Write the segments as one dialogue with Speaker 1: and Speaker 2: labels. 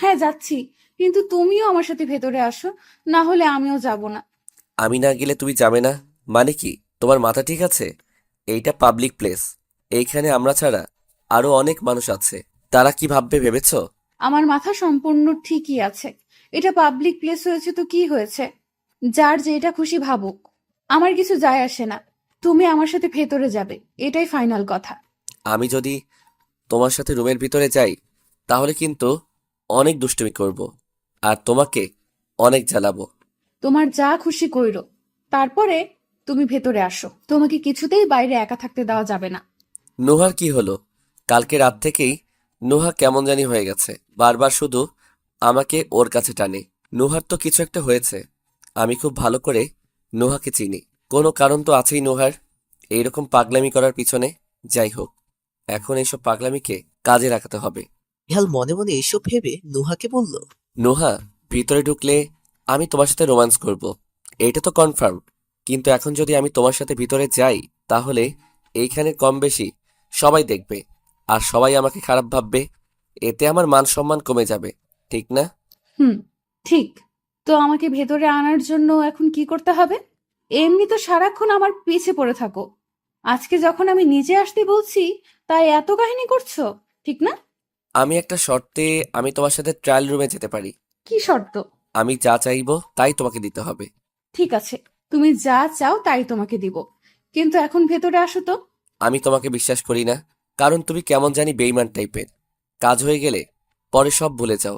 Speaker 1: হ্যাঁ যাচ্ছি, কিন্তু তুমিও আমার সাথে ভেতরে আসো, না হলে আমিও যাব না।
Speaker 2: আমি না গেলে তুমি যাবে না? মানে কি, তোমার মাথা ঠিক আছে? এইটা পাবলিক প্লেস। এইখানে আমরা ছাড়া আরো অনেক মানুষ আছে। তারা কি ভাববে ভেবেছো?
Speaker 1: আমার মাথা সম্পূর্ণ ঠিকই আছে। এটা পাবলিক প্লেস হয়েছে তো কি হয়েছে? যার যেটা খুশি ভাবুক, আমার কিছু যায় আসে না। তুমি আমার সাথে ভেতরে যাবে, এটাই ফাইনাল কথা।
Speaker 2: আমি যদি তোমার সাথে রুমের ভিতরে যাই, তাহলে কিন্তু অনেক দুষ্টুমি করব, আর তোমাকে অনেক জ্বালাবো।
Speaker 1: তোমার যা খুশি কইরো, তারপরে তুমি ভেতরে আসো। তোমাকে কিছুতেই বাইরে একা থাকতে দেওয়া যাবে না।
Speaker 2: নোহার কি হলো? কালকে রাত থেকেই নোহা কেমন জানি হয়ে গেছে, বারবার শুধু আমাকে ওর কাছে টানে। নোহার তো কিছু একটা হয়েছে। আমি খুব ভালো করে নোহাকে চিনি। কোনো কারণ তো আছেই নোহার এইরকম পাগলামি করার পিছনে। যাই হোক, এখন এইসব পাগলামিকে কাজে লাগাতে হবে।
Speaker 3: নিহাল মনে মনে এসব ভেবে নুহাকে বলল।
Speaker 2: নোহা, ভিতরে ঢুকলে আমি তোমার সাথে রোম্যান্স করব, এইটা তো কনফার্ম। কিন্তু এখন যদি আমি তোমার সাথে ভিতরে যাই, তাহলে এইখানে কম বেশি সবাই দেখবে, আর সবাই আমাকে খারাপ ভাববে। এতে আমার মান সম্মান কমে যাবে, ঠিক না?
Speaker 1: হুম, ঠিক। তো আমাকে ভেতরে আনার জন্য এখন কি করতে হবে? এমনি তো সারাক্ষণ আমার পিছে পড়ে থাকো। আজকে যখন আমি নিজে আসতে বলছি, তাই এত কাহিনী করছো, ঠিক না?
Speaker 2: আমি একটা শর্তে আমি তোমার সাথে ট্রায়াল রুমে যেতে পারি।
Speaker 1: কি শর্ত?
Speaker 2: আমি যা চাইবো তাই তোমাকে দিতে হবে।
Speaker 1: ঠিক আছে, তুমি যা চাও তাই তোমাকে দিব, কিন্তু এখন ভেতরে আসো তো।
Speaker 2: আমি তোমাকে বিশ্বাস করি না, কারণ তুমি কেমন জানি বেইমান টাইপের। কাজ হয়ে গেলে পরে সব ভুলে যাও,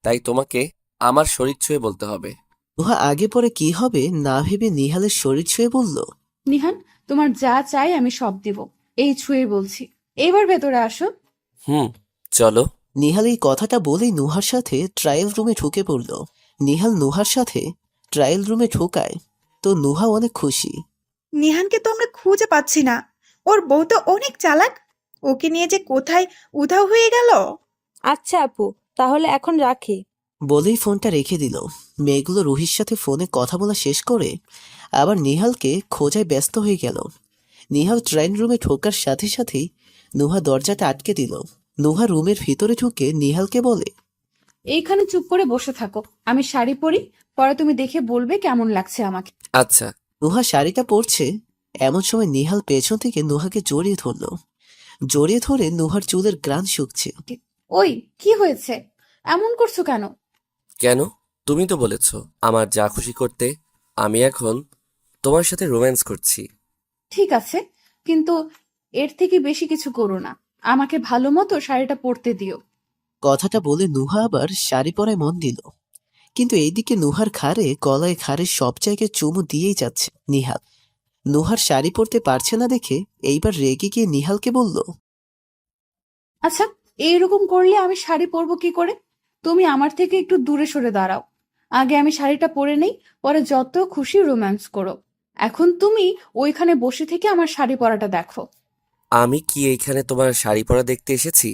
Speaker 2: তাই তোমাকে আমার শরীর ছুঁয়ে বলতে হবে।
Speaker 3: নুহা আগে পরে কি হবে না ভেবে নিহালের শরীর ছুঁয়ে বলল।
Speaker 1: নিহান, তোমার যা চাই আমি সব দিব, এই ছুঁয়ে বলছি। এবার ভেতরে আসো।
Speaker 2: হুম, চলো।
Speaker 3: নিহাল এই কথাটা বলেই নুহার সাথে ট্রায়াল রুমে ঢুকে পড়ল। নিহাল নুহার সাথে ট্রায়াল রুমে ঢোকায় তো নুহা অনেক খুশি।
Speaker 4: নিহানকে তো আমরা খুঁজে পাচ্ছি না। ওর বউ তো অনেক চালাক। ওকে নিয়ে যে কোথায় উধাও হয়ে গেল।
Speaker 5: আচ্ছা আপু, তাহলে এখন রাখি।
Speaker 3: বলেই ফোনটা রেখে দিল। মেয়েগুলো রুহির সাথে ফোনে কথা বলা শেষ করে আবার নিহালকে খোঁজায় ব্যস্ত হয়ে গেল। নিহাল ট্রেন রুমে ঢোকার সাথে সাথেই নুহা দরজাটা আটকে দিল। নুহা রুমের ভিতরে ঢুকে নিহালকে বলে।
Speaker 1: এইখানে চুপ করে বসে থাকো, আমি শাড়ি পরি, পরে তুমি দেখে বলবে কেমন লাগছে আমাকে।
Speaker 2: আচ্ছা।
Speaker 3: নুহা শাড়িটা পরছে, এমন সময় নিহাল পেছন থেকে নুহাকে জড়িয়ে ধরল। জড়িয়ে ধরে নুহার চুলের গ্রান শুকছে।
Speaker 1: ওই, কি হয়েছে? এমন করছো কেন?
Speaker 2: কেন? তুমি তো বলেছো আমার যা খুশি করতে। আমি এখন তোমার সাথে রোম্যান্স করছি।
Speaker 1: ঠিক আছে, কিন্তু এর থেকে বেশি কিছু করো না। আমাকে ভালো মতো শাড়িটা পরতে দিও।
Speaker 3: কথাটা বলে নুহা আবার শাড়ি পরায় মন দিল। কিন্তু এইদিকে নুহার ঘাড়ে গলায় ঘাড়ে সব জায়গায় চুমু দিয়েই যাচ্ছে নিহাল। নুহার শাড়ি পরতে পারছে না দেখে এইবার রেগে গিয়ে নিহালকে বলল।
Speaker 1: আচ্ছা, এইরকম করলে আমি শাড়ি পরবো কি করে? তুমি আমার থেকে একটু দূরে সরে দাঁড়াও। আগে আমি শাড়িটা পরে নেই, পরে যত খুশি রোম্যান্স করো। এখন তুমি ওইখানে বসে থেকে আমার শাড়ি পরাটা দেখো।
Speaker 2: আমি কি এইখানে তোমার শাড়ি পরা দেখতে এসেছি?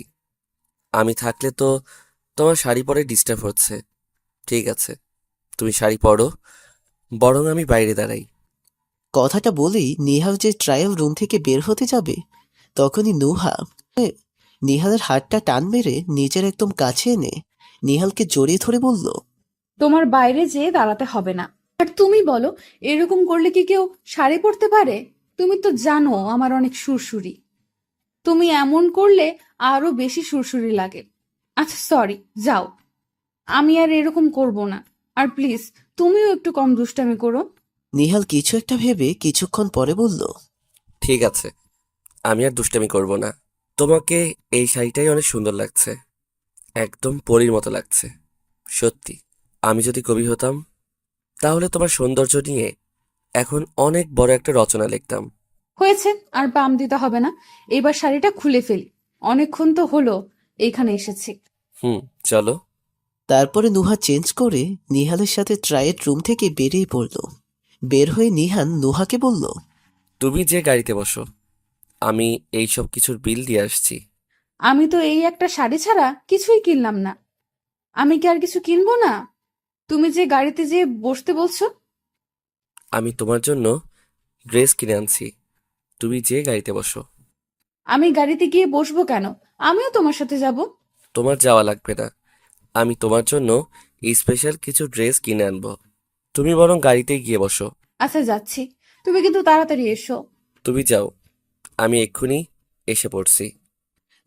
Speaker 2: আমি থাকলে তো তোমার শাড়ি পরে ডিস্টার্ব হচ্ছে। ঠিক আছে, তুমি শাড়ি পরো, বরং আমি বাইরে দাঁড়াই।
Speaker 3: কথাটা বলেই নিহাল যে ট্রায়াল রুম থেকে বের হতে যাবে, তখনই নুহা নিহালের হাতটা টান মেরে নিজের একদম কাছে এনে নিহালকে জড়িয়ে ধরে বলল।
Speaker 1: তোমার বাইরে যেয়ে দাঁড়াতে হবে না। আর তুমি বলো, এরকম করলে কি কেউ শাড়ি পরতে পারে? তুমি তো জানো আমার অনেক সুরসুরি। তুমি এমন করলে আরো বেশি সুরসুরি লাগে। আচ্ছা সরি, যাও। আমি আর এরকম করব না। আর প্লিজ, তুমিও একটু কম দুষ্টামি করো।
Speaker 3: নিহাল কিছু একটা ভেবে কিছুক্ষণ পরে বলল।
Speaker 2: ঠিক আছে, আমি আর দুষ্টামি করব না। তোমাকে এই শাড়িটাই অনেক সুন্দর লাগছে, একদম পরীর মতো লাগছে। সত্যি, আমি যদি কবি হতাম, তাহলে তোমার সৌন্দর্য নিয়ে এখন অনেক বড় একটা রচনা লিখতাম।
Speaker 1: হয়েছে, আর বাম দিতে হবে না। এবার শাড়িটা খুলে ফেলি। অনেকক্ষণ তো হলো এইখানে এসেছি।
Speaker 2: হুম, চলো।
Speaker 3: তারপরে নুহা চেঞ্জ করে নিহালের সাথে ট্রায়ের রুম থেকে বেরিয়ে পড়ল। বের হয়ে নিহান নুহাকে বলল।
Speaker 2: তুমি যে গাড়িতে বসো, আমি এই সব কিছুর বিল দিয়ে আসছি।
Speaker 1: আমি তো এই একটা শাড়ি ছাড়া কিছুই কিনলাম না। আমি কি আর কিছু কিনবো না? তুমি যে গাড়িতে যে বসতে বলছো।
Speaker 2: আমি তোমার জন্য ড্রেস কিনে আনছি, তুমি যে গাড়িতে বসো।
Speaker 1: আমি গাড়িতে গিয়ে বসবো কেন? আমিও তোমার সাথে যাব।
Speaker 2: তোমার যাওয়া লাগবে না, আমি তোমার জন্য স্পেশাল কিছু ড্রেস কিনে আনবো। তুমি বরং গাড়িতে গিয়ে বসো।
Speaker 1: আচ্ছা যাচ্ছি, তুমি কিন্তু তাড়াতাড়ি এসো।
Speaker 2: তুমি যাও, আমি এক্ষুনি এসে পড়ছি।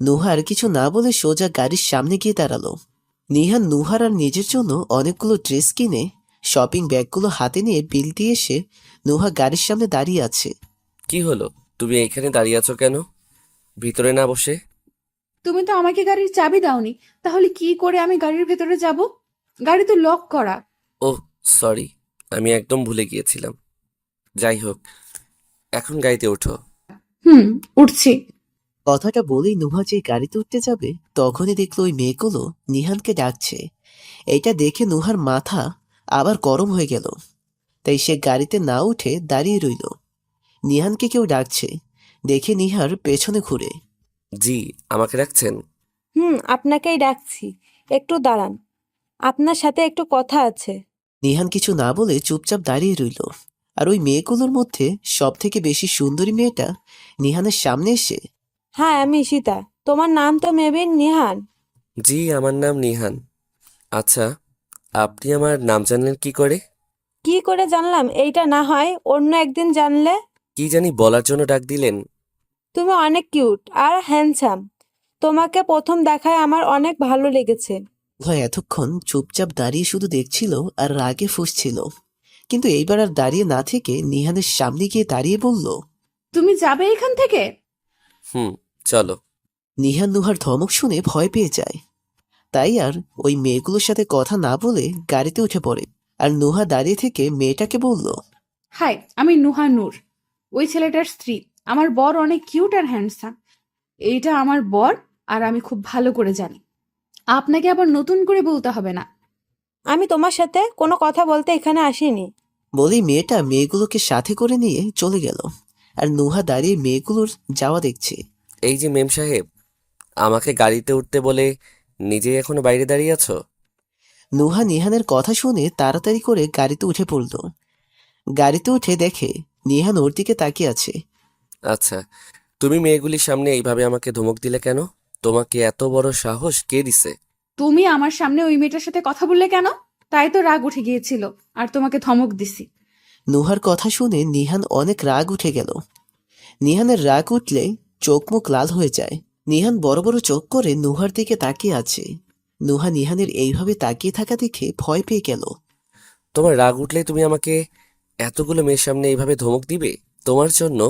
Speaker 3: নুহার কিছু না বলে সোজা গাড়ির সামনে গিয়ে দাঁড়ালো। নিহান নুহার আর নিজের জন্য অনেকগুলো ড্রেস কিনে শপিং ব্যাগগুলো হাতে নিয়ে বিল দিয়ে এসে নুহা গাড়ির সামনে দাঁড়িয়ে আছে।
Speaker 2: কি হলো, তুমি এখানে দাঁড়িয়ে আছো কেন? ভিতরে না বসে?
Speaker 1: তুমি তো আমাকে গাড়ির চাবি দাওনি, তাহলে কি করে আমি গাড়ির ভেতরে যাব? গাড়ি তো লক করা।
Speaker 2: ওহ, সরি, আমি একদম ভুলে গিয়েছিলাম। যাই হোক, এখন গাড়িতে ওঠো।
Speaker 1: হুম, উঠছি।
Speaker 3: কথাটা বলেই নুহা যে গাড়িতে উঠতে যাবে তখনই দেখলো ওই মেয়েগুলো নিহানকে ডাকছে। এটা দেখে নুহার মাথা আবার গরম হয়ে গেল, তাই সে গাড়িতে না উঠে দাঁড়িয়ে রইল। নিহানকে কেউ ডাকছে দেখে নিহার পেছনে ঘুরে।
Speaker 2: জি, আমাকে রাখছেন?
Speaker 5: আপনাকেই ডাকছি, একটু দাঁড়ান, আপনার সাথে একটু কথা আছে।
Speaker 3: নিহান কিছু না বলে চুপচাপ দাঁড়িয়ে রইল। আর ওই মেয়েগুলোর মধ্যে সব থেকে বেশি সুন্দরী মেয়েটা নিহানের সামনে এসে,
Speaker 5: হ্যাঁ, আমি ঈশিতা। তোমার নাম তো মেবি নিহান।
Speaker 2: জি, আমার নাম নিহান। আচ্ছা, আপনি আমার নাম জানলেন কি করে?
Speaker 5: কি করে জানলাম এইটা না হয় অন্য একদিন জানলে।
Speaker 2: কি জানি বলার জন্য ডাক দিলেন।
Speaker 5: তুমি অনেক কিউট আর হ্যান্ডসাম, তোমাকে প্রথম দেখায় আমার অনেক ভালো লেগেছে।
Speaker 3: ভয় এতক্ষণ চুপচাপ দাঁড়িয়ে শুধু দেখছিল আর রাগে ফুঁসছিল, কিন্তু এইবার আর দাঁড়িয়ে না থেকে নিহানের সামনে গিয়ে দাঁড়িয়ে বলল,
Speaker 1: তুমি যাবে এখান থেকে?
Speaker 2: হুম, চলো।
Speaker 3: নিহান নুহার ধমক শুনে ভয় পেয়ে যায়। তাই আর ওই মেয়েগুলোর সাথে কথা না বলে গাড়িতে উঠে পড়ে। আর নুহা দাঁড়িয়ে থেকে মেয়েটাকে বলল,
Speaker 1: হাই, আমি নুহা নূর, ওই ছেলেটার স্ত্রী। আমার বর অনেক কিউট আর হ্যান্ডসাম। এইটা আমার বর, আর আমি খুব ভালো করে জানি। আপনাকে আবার নতুন করে বলতে হবে না।
Speaker 5: আমি তোমার সাথে কোনো কথা বলতে এখানে আসিনি।
Speaker 3: বলেই মেয়েটা মেয়েগুলোকে সাথে করে নিয়ে চলে গেল। আর নুহা দাঁড়িয়ে মেয়েগুলোর যাওয়া দেখছে।
Speaker 2: এই যে মেম সাহেব, আমাকে গাড়িতে উঠতে বলে নিজেই এখনো বাইরে দাঁড়িয়ে আছো?
Speaker 3: নুহা নিহানের কথা শুনে তাড়াতাড়ি করে গাড়িতে উঠে পড়ল। গাড়িতে উঠে দেখে নিহান ওর দিকে তাকিয়ে আছে।
Speaker 2: আচ্ছা, তুমি মেয়েগুলির সামনে এইভাবে আমাকে ধমক দিলে কেন? তোমাকে এত বড় সাহস কে দিছে?
Speaker 1: তুমি আমার সামনে ওই মেয়েটার সাথে কথা বললে কেন? তাই তো রাগ উঠে গিয়েছিল, আর তোমাকে ধমক দিছি।
Speaker 3: নুহার কথা শুনে নিহান অনেক রাগ উঠে গেল। নিহানের রাগ উঠলে চোখ মুখ লাল হয়ে যায়। নিহান বড় বড় চোখ করে নুহার দিকে তাকিয়ে আছে। নুহা নিহানের এইভাবে তাকিয়ে থাকা দেখে ভয় পেয়ে গেল।
Speaker 2: তোমার রাগ উঠলে তুমি আমাকে এতগুলো মেয়ের সামনে এইভাবে ধমক দিবে? তোমার জন্য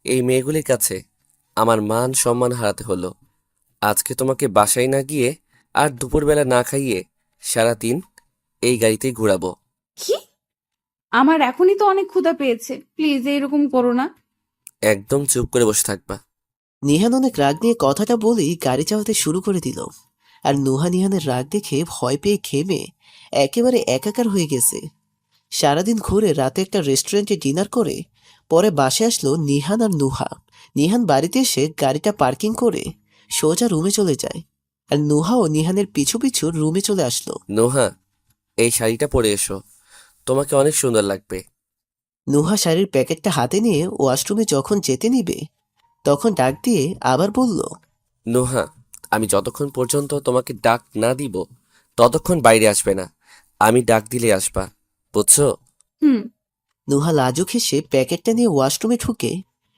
Speaker 2: এই মেয়েগুলির কাছে আমার মান সম্মান হারাতে হলো। আজকে তোমাকে বাসায় না গিয়ে আর দুপুরবেলা না খাইয়ে সারাদিন এই গাড়িতেই ঘুরাবো।
Speaker 1: কি? আমার এখনই তো অনেক ক্ষুধা পেয়েছে, প্লিজ এরকম করো না।
Speaker 2: একদম চুপ করে বসে থাকবা।
Speaker 3: নিহান অনেক রাগ নিয়ে কথাটা বলেই গাড়ি চালাতে শুরু করে দিল। আর নুহা নিহানের রাগ দেখে ভয় পেয়ে ঘেমে একেবারে একাকার হয়ে গেছে। সারাদিন ঘুরে রাতে একটা রেস্টুরেন্টে ডিনার করে পরে বাসে আসলো নিহান আর নুহা। নিহান বাড়িতে এসে গাড়িটা পার্কিং করে সোজা রুমে চলে যায়। আর নুহাও নিহানের পিছু পিছু রুমে চলে আসলো।
Speaker 2: নোহা, এই শাড়িটা পরে এসো, তোমাকে অনেক সুন্দর লাগবে।
Speaker 3: নুহা শাড়ির প্যাকেটটা হাতে নিয়ে ওয়াশরুমে যখন যেতে নিবে তখন ডাক দিয়ে আবার বলল,
Speaker 2: নোহা, আমি যতক্ষণ পর্যন্ত তোমাকে ডাক না দিব ততক্ষণ বাইরে আসবে না। আমি ডাক দিলে আসবা, বুঝছো?
Speaker 1: হুম।
Speaker 3: নুহা লাজুক হেসে প্যাকেটটা নিয়ে ওয়াশরুমে ঢুকে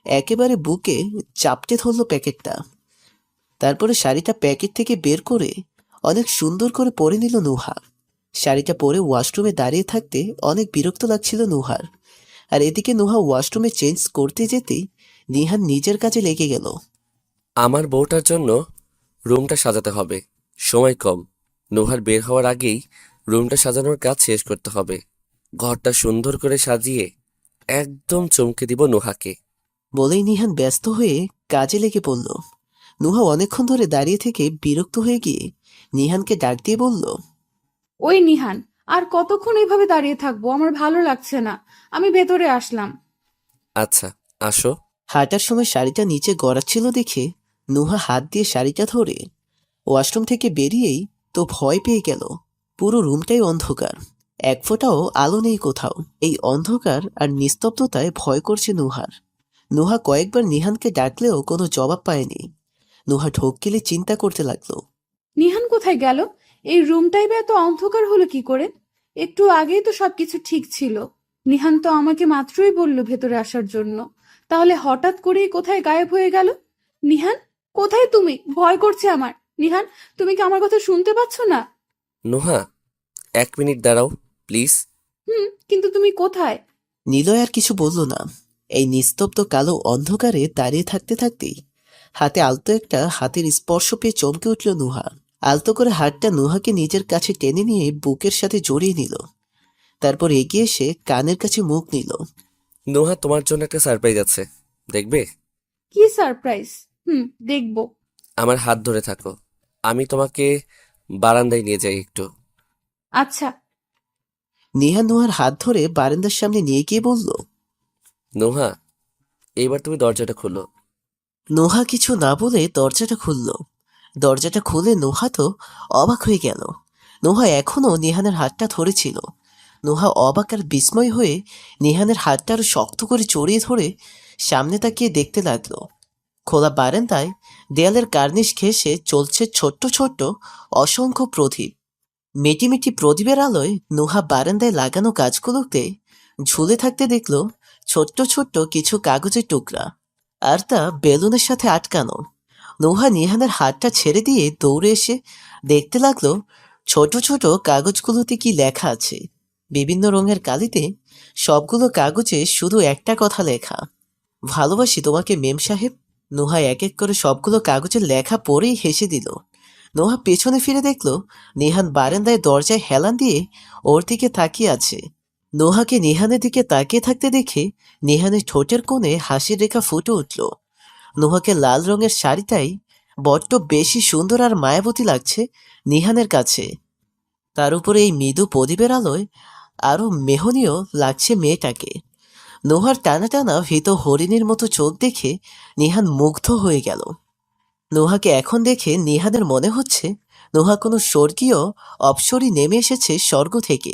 Speaker 3: একেবারে বুকে চাপটে ধরল প্যাকেটটা। তারপরে শাড়িটা প্যাকেট থেকে বের করে অনেক সুন্দর করে পরে নিল নুহা। শাড়িটা পরে ওয়াশরুমে দাঁড়িয়ে থাকতে অনেক বিরক্ত লাগছিল নুহার। আর এদিকে নুহা ওয়াশরুমে চেঞ্জ করতে যেতেই নিহান নিজের কাজে লেগে গেল।
Speaker 2: আমার বউটার জন্য রুমটা সাজাতে হবে, সময় কম। নোহার বের হওয়ার আগেই রুমটা সাজানোর কাজ শেষ করতে হবে। ঘরটা সুন্দর করে সাজিয়ে একদম চমকে দিব নোহাকে।
Speaker 3: বলেই নিহান ব্যস্ত হয়ে কাজে লেগে পড়ল। নুহা অনেকক্ষণ ধরে দাঁড়িয়ে থেকে বিরক্ত হয়ে গিয়ে নিহানকে ডাক দিয়ে বলল,
Speaker 1: ওই নিহান, আর কতক্ষণ এইভাবে দাঁড়িয়ে থাকবো? আমার ভালো লাগছে না, আমি ভেতরে আসলাম।
Speaker 2: আচ্ছা, আসো।
Speaker 3: হাঁটার সময় শাড়িটা নিচে গড়াচ্ছিল দেখে নুহা হাত দিয়ে শাড়িটা ধরে ওয়াশরুম থেকে বেরিয়েই তো ভয় পেয়ে গেল। পুরো রুমটাই অন্ধকার, এক ফোঁটাও আলো নেই কোথাও। এই অন্ধকার আর নিস্তব্ধতায় ভয় করছে নুহার। নুহা কয়েকবার নিহানকে ডাকলেও কোনো জবাব পায়নি। নুহা ঢোক গেলে চিন্তা করতে লাগলো।
Speaker 1: নিহান কোথায় গেল? এই রুমটাই বা এত অন্ধকার হলো কি করে? একটু আগেই তো সবকিছু ঠিক ছিল। নিহান তো আমাকে মাত্রই বলল ভেতরে আসার জন্য। তাহলে হঠাৎ করেই কোথায় গায়েব হয়ে গেল? নিহান, কোথায় তুমি? ভয় করছে আমার। নিহান, তুমি কি আমার কথা শুনতে পাচ্ছ না?
Speaker 2: নোহা, 1 মিনিট দাঁড়াও প্লিজ।
Speaker 1: কিন্তু তুমি কোথায়?
Speaker 3: নিলয় আর কিছু বলল না। এই নিস্তব্ধ কালো অন্ধকারে দাঁড়িয়ে থাকতে থাকতেই হাতে আলতো একটা হাতের স্পর্শ পেয়ে চমকে উঠল নুহা। আলতো করে হাতটা নুহাকে নিজের কাছে টেনে নিয়ে বুকের সাথে জড়িয়ে নিল। তারপর এগিয়ে এসে কানের কাছে মুখ নিল।
Speaker 2: নোহা, তোমার জন্য একটা সারপ্রাইজ আছে, দেখবে?
Speaker 1: কি সারপ্রাইজ? দেখবো।
Speaker 2: আমার হাত ধরে থাকো, আমি তোমাকে বারান্দায় নিয়ে যাই একটু।
Speaker 1: আচ্ছা।
Speaker 3: নিহা নুহার হাত ধরে বারান্দার সামনে নিয়ে গিয়ে বলল।
Speaker 2: নোহা, এইবার তুমি দরজাটা খোলো।
Speaker 3: নোহা কিছু না বলে দরজাটা খুলল। দরজাটা খুলে নোহা তো অবাক হয়ে গেল। নোহা এখনো নিহানের হাতটা ধরেছিল। নোহা অবাক আর বিস্ময় হয়ে নিহানের হাতটা আরো শক্ত করে জড়িয়ে ধরে সামনে তাকিয়ে দেখতে লাগলো। খোলা বারান্দায় দেয়ালের কার্নিশ ঘেঁষে চলছে ছোট্ট ছোট্ট অসংখ্য প্রদীপ। মিটিমিটি প্রদীপের আলোয় নোহা বারান্দায় লাগানো গাছগুলোতে ঝুলে থাকতে দেখলো ছোট্ট ছোট্ট কিছু কাগজের টুকরা, আর তা বেলুনের সাথে আটকানো। নোহা নিহানের হাতটা ছেড়ে দিয়ে দৌড়ে এসে দেখতে লাগলো ছোট ছোট কাগজগুলোতে কি লেখা আছে। বিভিন্ন রঙের কালিতে সবগুলো কাগজে শুধু একটা কথা লেখা, ভালোবাসি তোমাকে মেম সাহেব। নোহা এক এক করে সবগুলো কাগজের লেখা পড়েই হেসে দিল। নোহা পেছনে ফিরে দেখলো নিহান বারান্দায় দরজায় হেলান দিয়ে ওর দিকে তাকিয়ে আছে। নোহাকে নিহানের দিকে তাকিয়ে থাকতে দেখে নিহানের ঠোঁটের কোণে হাসির রেখা ফুটে উঠল। নোহাকে লাল রঙের শাড়িটাই বড্ড বেশি সুন্দর আর মায়াবতী লাগছে নিহানের কাছে। তার উপরে এই মৃদু প্রদীপের আলোয় আরো মেহনীয় লাগছে মেয়েটাকে। নোহার টানা টানা ভীত হরিণীর মতো চোখ দেখে নিহান মুগ্ধ হয়ে গেল। নোহাকে এখন দেখে নিহানের মনে হচ্ছে নোহা কোনো স্বর্গীয় অপ্সরী নেমে এসেছে স্বর্গ থেকে।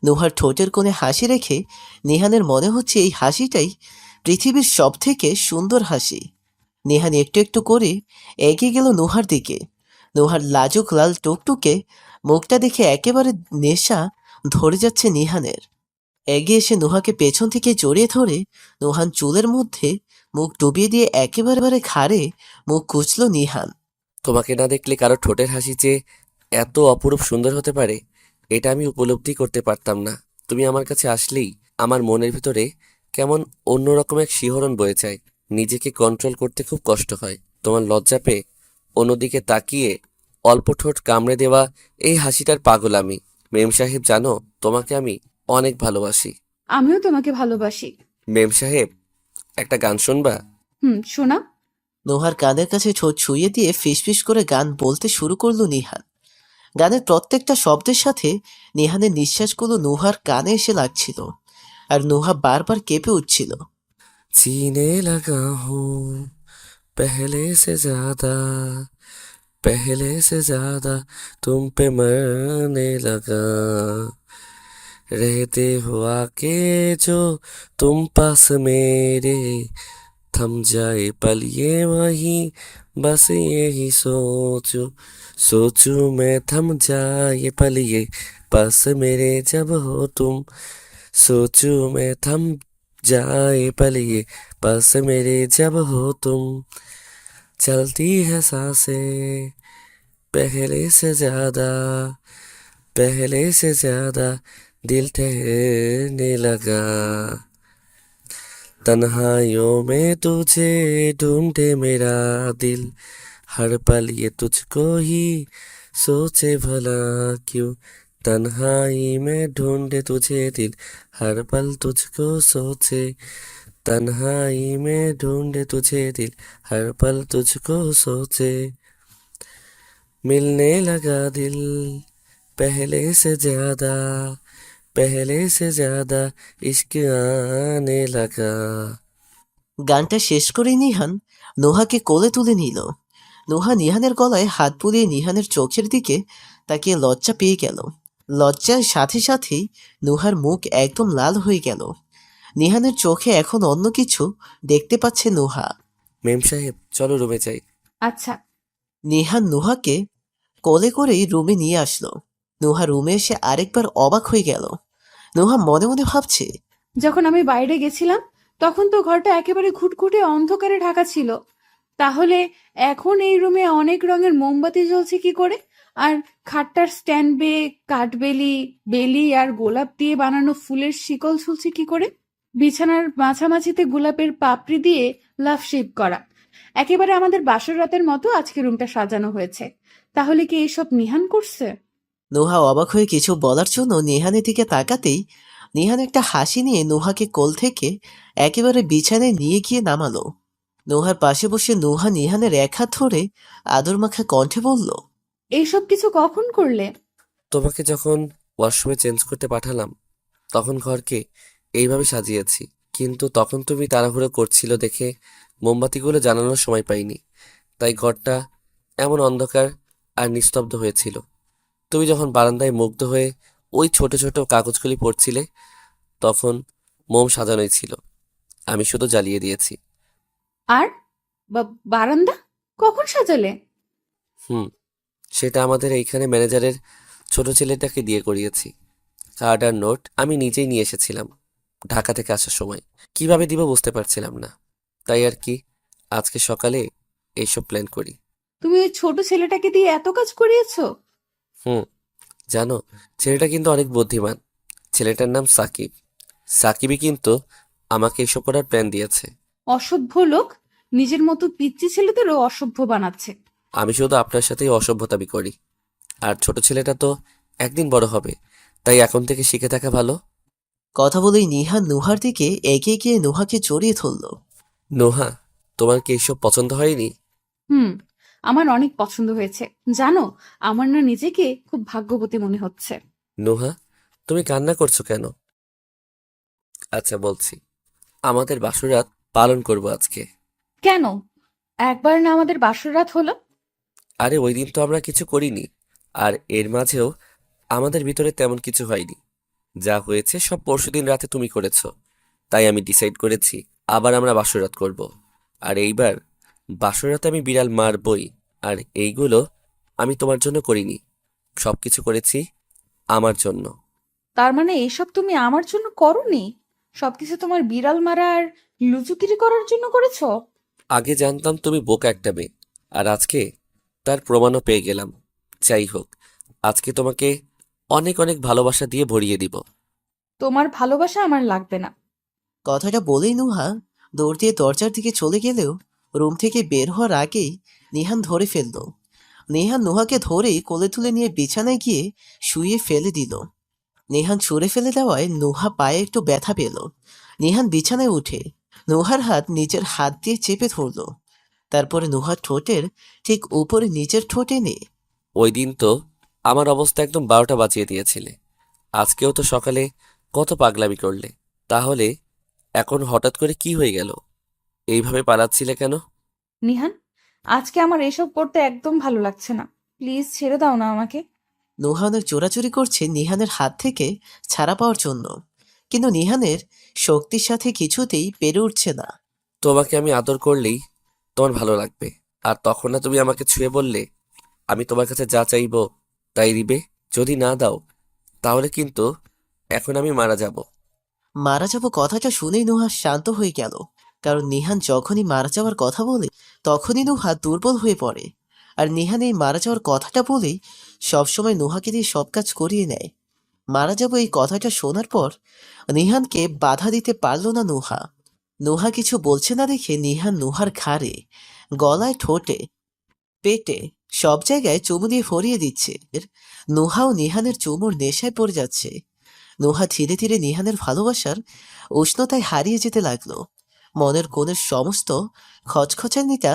Speaker 3: নোহার ঠোঁটের কোণে হাসি রেখে নিহানের মনে হচ্ছে এই হাসিটাই পৃথিবীর সব থেকে সুন্দর হাসি। নিহান একটু একটু করে এগিয়ে গেল নোহার দিকে। নোহার লাজুক লাল টুকটুকে মুখটা দেখে একেবারে নেশা ধরে যাচ্ছে নিহানের। এগিয়ে এসে নোহাকে পেছন থেকে জড়িয়ে ধরে নোহান চুলের মধ্যে মুখ ডুবিয়ে দিয়ে একেবারে ঘাড়ে মুখ কুচল নিহান।
Speaker 2: তোমাকে না দেখলে কারো ঠোঁটের হাসি যে এত অপরূপ সুন্দর হতে পারে, এটা আমি উপলব্ধি করতে পারতাম না। তুমি আমার কাছে আসলেই আমার মনের ভিতরে কেমন অন্যরকম এক শিহরণ বয়ে যায়। নিজেকে কন্ট্রোল করতে খুব কষ্ট হয়। তোমার লজ্জা পেয়ে অন্যদিকে তাকিয়ে অল্প ঠোঁট কামড়ে দেওয়া এই হাসিটার পাগল আমি। মেম সাহেব জানো, তোমাকে আমি অনেক ভালোবাসি।
Speaker 1: আমিও তোমাকে ভালোবাসি।
Speaker 2: মেম সাহেব, একটা গান শুনবা?
Speaker 1: শোনা।
Speaker 3: নোহার কানের কাছে ঠোঁট ছুঁয়ে দিয়ে ফিসফিস করে গান বলতে শুরু করলো নিহান। গানের প্রত্যেকটা শব্দের সাথে নিহানের নিঃশ্বাসগুলো নোহার কানে এসে লাগছিল, আর নোহা বারবার কেঁপে উঠছিল।
Speaker 2: जीने लगा हूँ पहले से ज्यादा तुम पे मरने लगा, रहते हुआ के जो तुम पास मेरे, थम जाए पल ये वही, बस यही सोचूं मैं, थम जाए पल ये पास मेरे जब हो तुम, सोचूं मैं थम जाए पल ये पास मेरे जब हो तुम, चलती है सांसें पहले से ज्यादा दिल ठहरने लगा, तन्हाइयों में तुझे ढूंढे मेरा दिल, हर पल ये तुझको ही सोचे भला क्यों, तन्हाई में ढूंढे तुझे दिल, हर पल तुझको सोचे, तन्हाई में ढूंढे तुझे दिल, हर पल तुझको सोचे, मिलने लगा दिल पहले से ज्यादा इश्क आने लगा।
Speaker 3: গানটা শেষ করে নিহান নোহাকে কোলে তুলে নিল। নোহা নিহানের গলায় হাত বুলিয়ে নিহানের চোখের দিকে তাকিয়ে লজ্জা পেয়ে গেল। লজ্জার সাথে সাথেই নোহার মুখ একদম লাল হয়ে গেল। নিহানের চোখে এখন অন্য কিছু দেখতে পাচ্ছে নোহা।
Speaker 2: মেম সাহেব, চলো রুমে যাই।
Speaker 1: আচ্ছা।
Speaker 3: নিহান নোহাকে কোলে করেই রুমে নিয়ে আসলো। নুহা রুমে এসে আরেকবার অবাক হয়ে গেল। নুহা মনে মনে ভাবছে,
Speaker 1: যখন আমি বাইরে গেছিলাম তখন তো ঘরটা একেবারে ঘুটঘুটে অন্ধকারে ঢাকা ছিল, তাহলে এখন এই রুমে অনেক রঙের মোমবাতি জ্বলছে কি করে? আর খাটটার স্ট্যান্ডে কাঠবেলি, বেলি আর গোলাপ দিয়ে বানানো ফুলের শিকল ঝুলছে কি করে? বিছানার মাঝামাঝিতে গোলাপের পাপড়ি দিয়ে লাভ শেপ করা। একেবারে আমাদের বাসর রাতের মতো আজকে রুমটা সাজানো হয়েছে। তাহলে কি এইসব নিহান করছে?
Speaker 3: নুহা অবাক হয়ে কিছু বলার জন্য নিহানের দিকে তাকাতেই নিহান একটা হাসি নিয়ে নুহাকে কোল থেকে একেবারে বিছানায় নিয়ে গিয়ে নামালো। নুহার পাশে বসে নুহা নিহানের এক হাত ধরে আদর মাখা কণ্ঠে বলল,
Speaker 1: এইসব কিছু কখন করলে?
Speaker 2: তোমাকে যখন ওয়াশরুমে চেঞ্জ করতে পাঠালাম তখন ঘরকে এইভাবে সাজিয়েছি, কিন্তু তখন তুমি তাড়াহুড়ো করছিল দেখে মোমবাতিগুলো জ্বালানোর সময় পাইনি, তাই ঘরটা এমন অন্ধকার আর নিস্তব্ধ হয়েছিল। তুমি যখন বারান্দায় মুগ্ধ হয়ে ওই ছোট ছোট কাগজগুলি পড়ছিলে তখন মোম সাজানোই ছিল, আমি শুধু জ্বালিয়ে দিয়েছি।
Speaker 1: আর বারান্দা কখন সাজালে?
Speaker 2: হুম, সেটা আমাদের এইখানে ম্যানেজারের ছোট ছেলেটাকে দিয়ে করিয়েছি। কার্ড আর নোট আমি নিজেই নিয়ে এসেছিলাম ঢাকা থেকে আসার সময়। কিভাবে দিব বুঝতে পারছিলাম না, তাই আর কি আজকে সকালে এইসব প্ল্যান করি।
Speaker 1: তুমি ওই ছোট ছেলেটাকে দিয়ে এত কাজ করিয়েছো?
Speaker 2: হুম, জানো ছেলেটা কিন্তু অনেক বুদ্ধিমান। ছেলেটার নাম সাকিব। সাকিবই কিন্তু আমাকে এসব করার প্ল্যান দিয়েছে।
Speaker 1: অসভ্য লোক, নিজের মতো পিচ্চি ছেলেদেরও অসভ্য বানাচ্ছে।
Speaker 2: আমি শুধু আপনার সাথেই অসভ্যতামি করি, আর ছোট ছেলেটা তো একদিন বড় হবে, তাই এখন থেকে শিখে থাকা ভালো।
Speaker 3: কথা বলেই নিহান নুহার দিকে এগিয়ে গিয়ে নুহাকে জড়িয়ে ধরল।
Speaker 2: নোহা, তোমার কি এসব পছন্দ হয়নি?
Speaker 1: হুম, আমার অনেক পছন্দ হয়েছে। জানো, আমার না নিজেকে খুব ভাগ্যবতী মনে হচ্ছে।
Speaker 2: নোহা, তুমি কান্না করছো কেন? আচ্ছা বলছি, আমাদের বাসরাত পালন করব আজকে।
Speaker 1: কেন? একবার না আমাদের বাসর রাত হলো?
Speaker 2: আরে ওই দিন তো আমরা কিছু করিনি, আর এর মাঝেও আমাদের ভিতরে তেমন কিছু হয়নি। যা হয়েছে সব পরশুদিন রাতে তুমি করেছো, তাই আমি ডিসাইড করেছি আবার আমরা বাসরাত করব। আর এইবার বাসরাতে আমি বিড়াল মারবই। আর এইগুলো আমি তোমার জন্য করিনি, সবকিছু করেছি আমার জন্য।
Speaker 1: তার মানে এইসব তুমি আমার জন্য করোনি? সবকিছু তোমার বিড়াল মারা আর লুচুকিরি করার জন্য করেছো?
Speaker 2: আগে জানতাম তুমি বোকা একটা মেয়ে, আর আজকে তার প্রমাণও পেয়ে গেলাম। যাই হোক, আজকে তোমাকে অনেক অনেক ভালোবাসা দিয়ে ভরিয়ে দিব।
Speaker 1: তোমার ভালোবাসা আমার লাগবে না।
Speaker 3: কথাটা বলেই নুহা দৌড় দিয়ে দরজার দিকে চলে গেলেও রুম থেকে বের হওয়ার আগেই নিহান ধরে ফেলল। নিহান নুহাকে ধরেই কোলে তুলে নিয়ে বিছানায় গিয়ে শুইয়ে ফেলে দিল। নিহান ছুঁড়ে ফেলে দেওয়ায় নুহা পায়ে একটু ব্যথা পেল। নিহান বিছানায় উঠে নুহার হাত নিজের হাত দিয়ে চেপে ধরল। তারপরে নুহার ঠোঁটের ঠিক উপরে নিজের ঠোঁট এনে
Speaker 2: ওই দিন তো আমার অবস্থা একদম 12টা বাজিয়ে দিয়েছিলে। আজকেও তো সকালে কত পাগলামি করলে, তাহলে এখন হঠাৎ করে কি হয়ে গেল? এইভাবে পালাচ্ছিলে কেন?
Speaker 1: নিহান, আজকে আমার এসব করতে একদম ভালো লাগছে না। প্লিজ ছেড়ে দাও না আমাকে।
Speaker 3: নুহা অনেক চোরাচুরি করছে নিহানের হাত থেকে ছাড়া পাওয়ার জন্য, কিন্তু নিহানের শক্তির সাথে কিছুতেই পেরে উঠছে না।
Speaker 2: তোমাকে আমি আদর করলেই তোমার ভালো লাগবে, আর তখন না তুমি আমাকে ছুঁয়ে বললে আমি তোমার কাছে যা চাইবো তাই দিবে। যদি না দাও তাহলে কিন্তু এখন আমি মারা যাব।
Speaker 3: মারা যাব কথাটা শুনেই নুহা শান্ত হয়ে গেল, কারণ নিহান যখনই মারা যাওয়ার কথা বলে তখনই নুহা দুর্বল হয়ে পড়ে। আর নিহান এই মারা যাওয়ার কথাটা বলেই সবসময় নুহাকে দিয়ে সব কাজ করিয়ে নেয়। মারা যাব এই কথাটা শোনার পর নিহানকে বাধা দিতে পারল না নুহা। নুহা কিছু বলছে না দেখে নিহান নুহার ঘাড়ে, গলায়, ঠোঁটে, পেটে সব জায়গায় চুমু দিয়ে ভরিয়ে দিচ্ছে। নুহাও নিহানের চুমুর নেশায় পড়ে যাচ্ছে। নুহা ধীরে ধীরে নিহানের ভালোবাসার উষ্ণতায় হারিয়ে যেতে লাগলো। মনের কোণের সমস্ত খচখচানিটা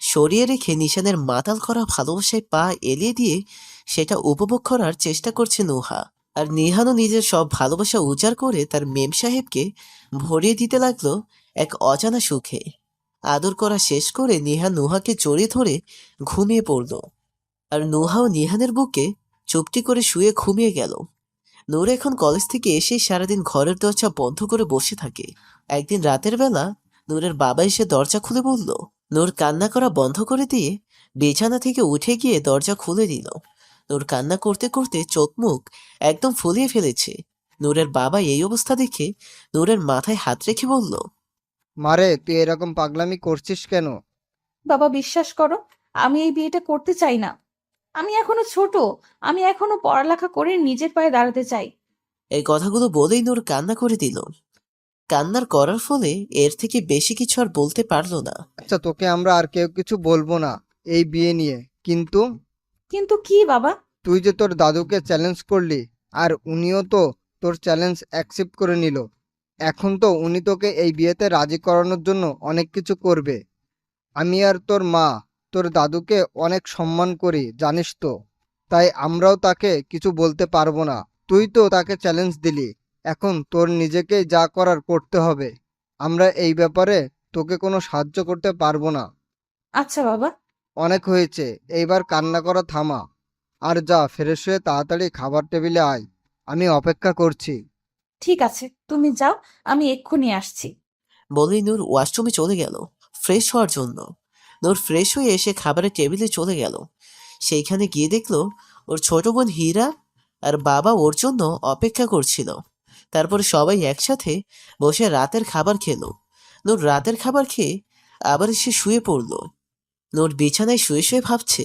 Speaker 3: সরিয়ে রেখে নিশানের মাতাল করা ভালোবাসায় পা এলিয়ে দিয়ে সেটা উপভোগ করার চেষ্টা করছে নুহা। আর নিহানও নিজের সব ভালোবাসা উজাড় করে তার মেম সাহেবকে ভরিয়ে দিতে লাগলো এক অজানা সুখে। আদর করা শেষ করে নিহান নুহাকে জড়িয়ে ধরে ঘুমিয়ে পড়ল। আর নুহাও নিহানের বুকে চুপটি করে শুয়ে ঘুমিয়ে গেল। নূর এখন কলেজ থেকে এসেই সারাদিন ঘরের দরজা বন্ধ করে বসে থাকে। একদিন রাতের বেলা নূরের বাবা এসে দরজা খুলে বলল। নূর কান্না করা বন্ধ করে দিয়ে বিছানা থেকে উঠে গিয়ে দরজা খুলে দিল। নূর কান্না করতে করতে চোখ মুখ একদম ফুলিয়ে ফেলেছে। নূরের বাবা এই অবস্থা দেখে নূরের মাথায় হাত রেখে বলল,
Speaker 6: মারে, তুই এরকম পাগলামি করছিস কেন?
Speaker 1: বাবা বিশ্বাস করো, আমি এই বিয়েটা করতে চাই না। আমি এখনো ছোট, আমি এখনো পড়ালেখা করে নিজের পায়ে দাঁড়াতে চাই।
Speaker 3: এই কথাগুলো বলেই নূর কান্না করে দিল। কান্নার করার ফলে এর থেকে বেশি কিছু আর বলতে পারলো না।
Speaker 6: আচ্ছা, তোকে আমরা আর কেউ কিছু বলবো না এই বিয়ে নিয়ে, কিন্তু
Speaker 1: কিন্তু কি বাবা?
Speaker 6: তুই যে তোর দাদুকে চ্যালেঞ্জ করলি, আর উনিও তো তোর চ্যালেঞ্জ অ্যাকসেপ্ট করে নিল। এখন তো উনি তোকে এই বিয়েতে রাজি করানোর জন্য অনেক কিছু করবে। আমি আর তোর মা তোর দাদুকে অনেক সম্মান করি, জানিস তো। তাই আমরাও তাকে কিছু বলতে পারবো না। তুই তো তাকে চ্যালেঞ্জ দিলি, এখন তোর নিজেকেই যা করার করতে হবে। আমরা এই ব্যাপারে তোকে কোনো সাহায্য করতে পারবো না।
Speaker 1: আচ্ছা বাবা।
Speaker 6: অনেক হয়েছে, এইবার কান্না করা থামা। আর যা, ফ্রেশ হয়ে তাড়াতাড়ি খাবার টেবিলে আয়, আমি অপেক্ষা করছি।
Speaker 1: ঠিক আছে, তুমি যাও, আমি এক্ষুনি আসছি।
Speaker 3: বলেই নূর ওয়াশরুমে চলে গেল ফ্রেশ হওয়ার জন্য। নূর ফ্রেশ হয়ে এসে খাবারের টেবিলে চলে গেল। সেইখানে গিয়ে দেখলো ওর ছোট বোন হীরা আর বাবা ওর জন্য অপেক্ষা করছিল। তারপরে সবাই একসাথে বসে রাতের খাবার খেলো। নূর রাতের খাবার খেয়ে আবার এসে শুয়ে পড়লো। নূর বিছানায় শুয়ে শুয়ে ভাবছে,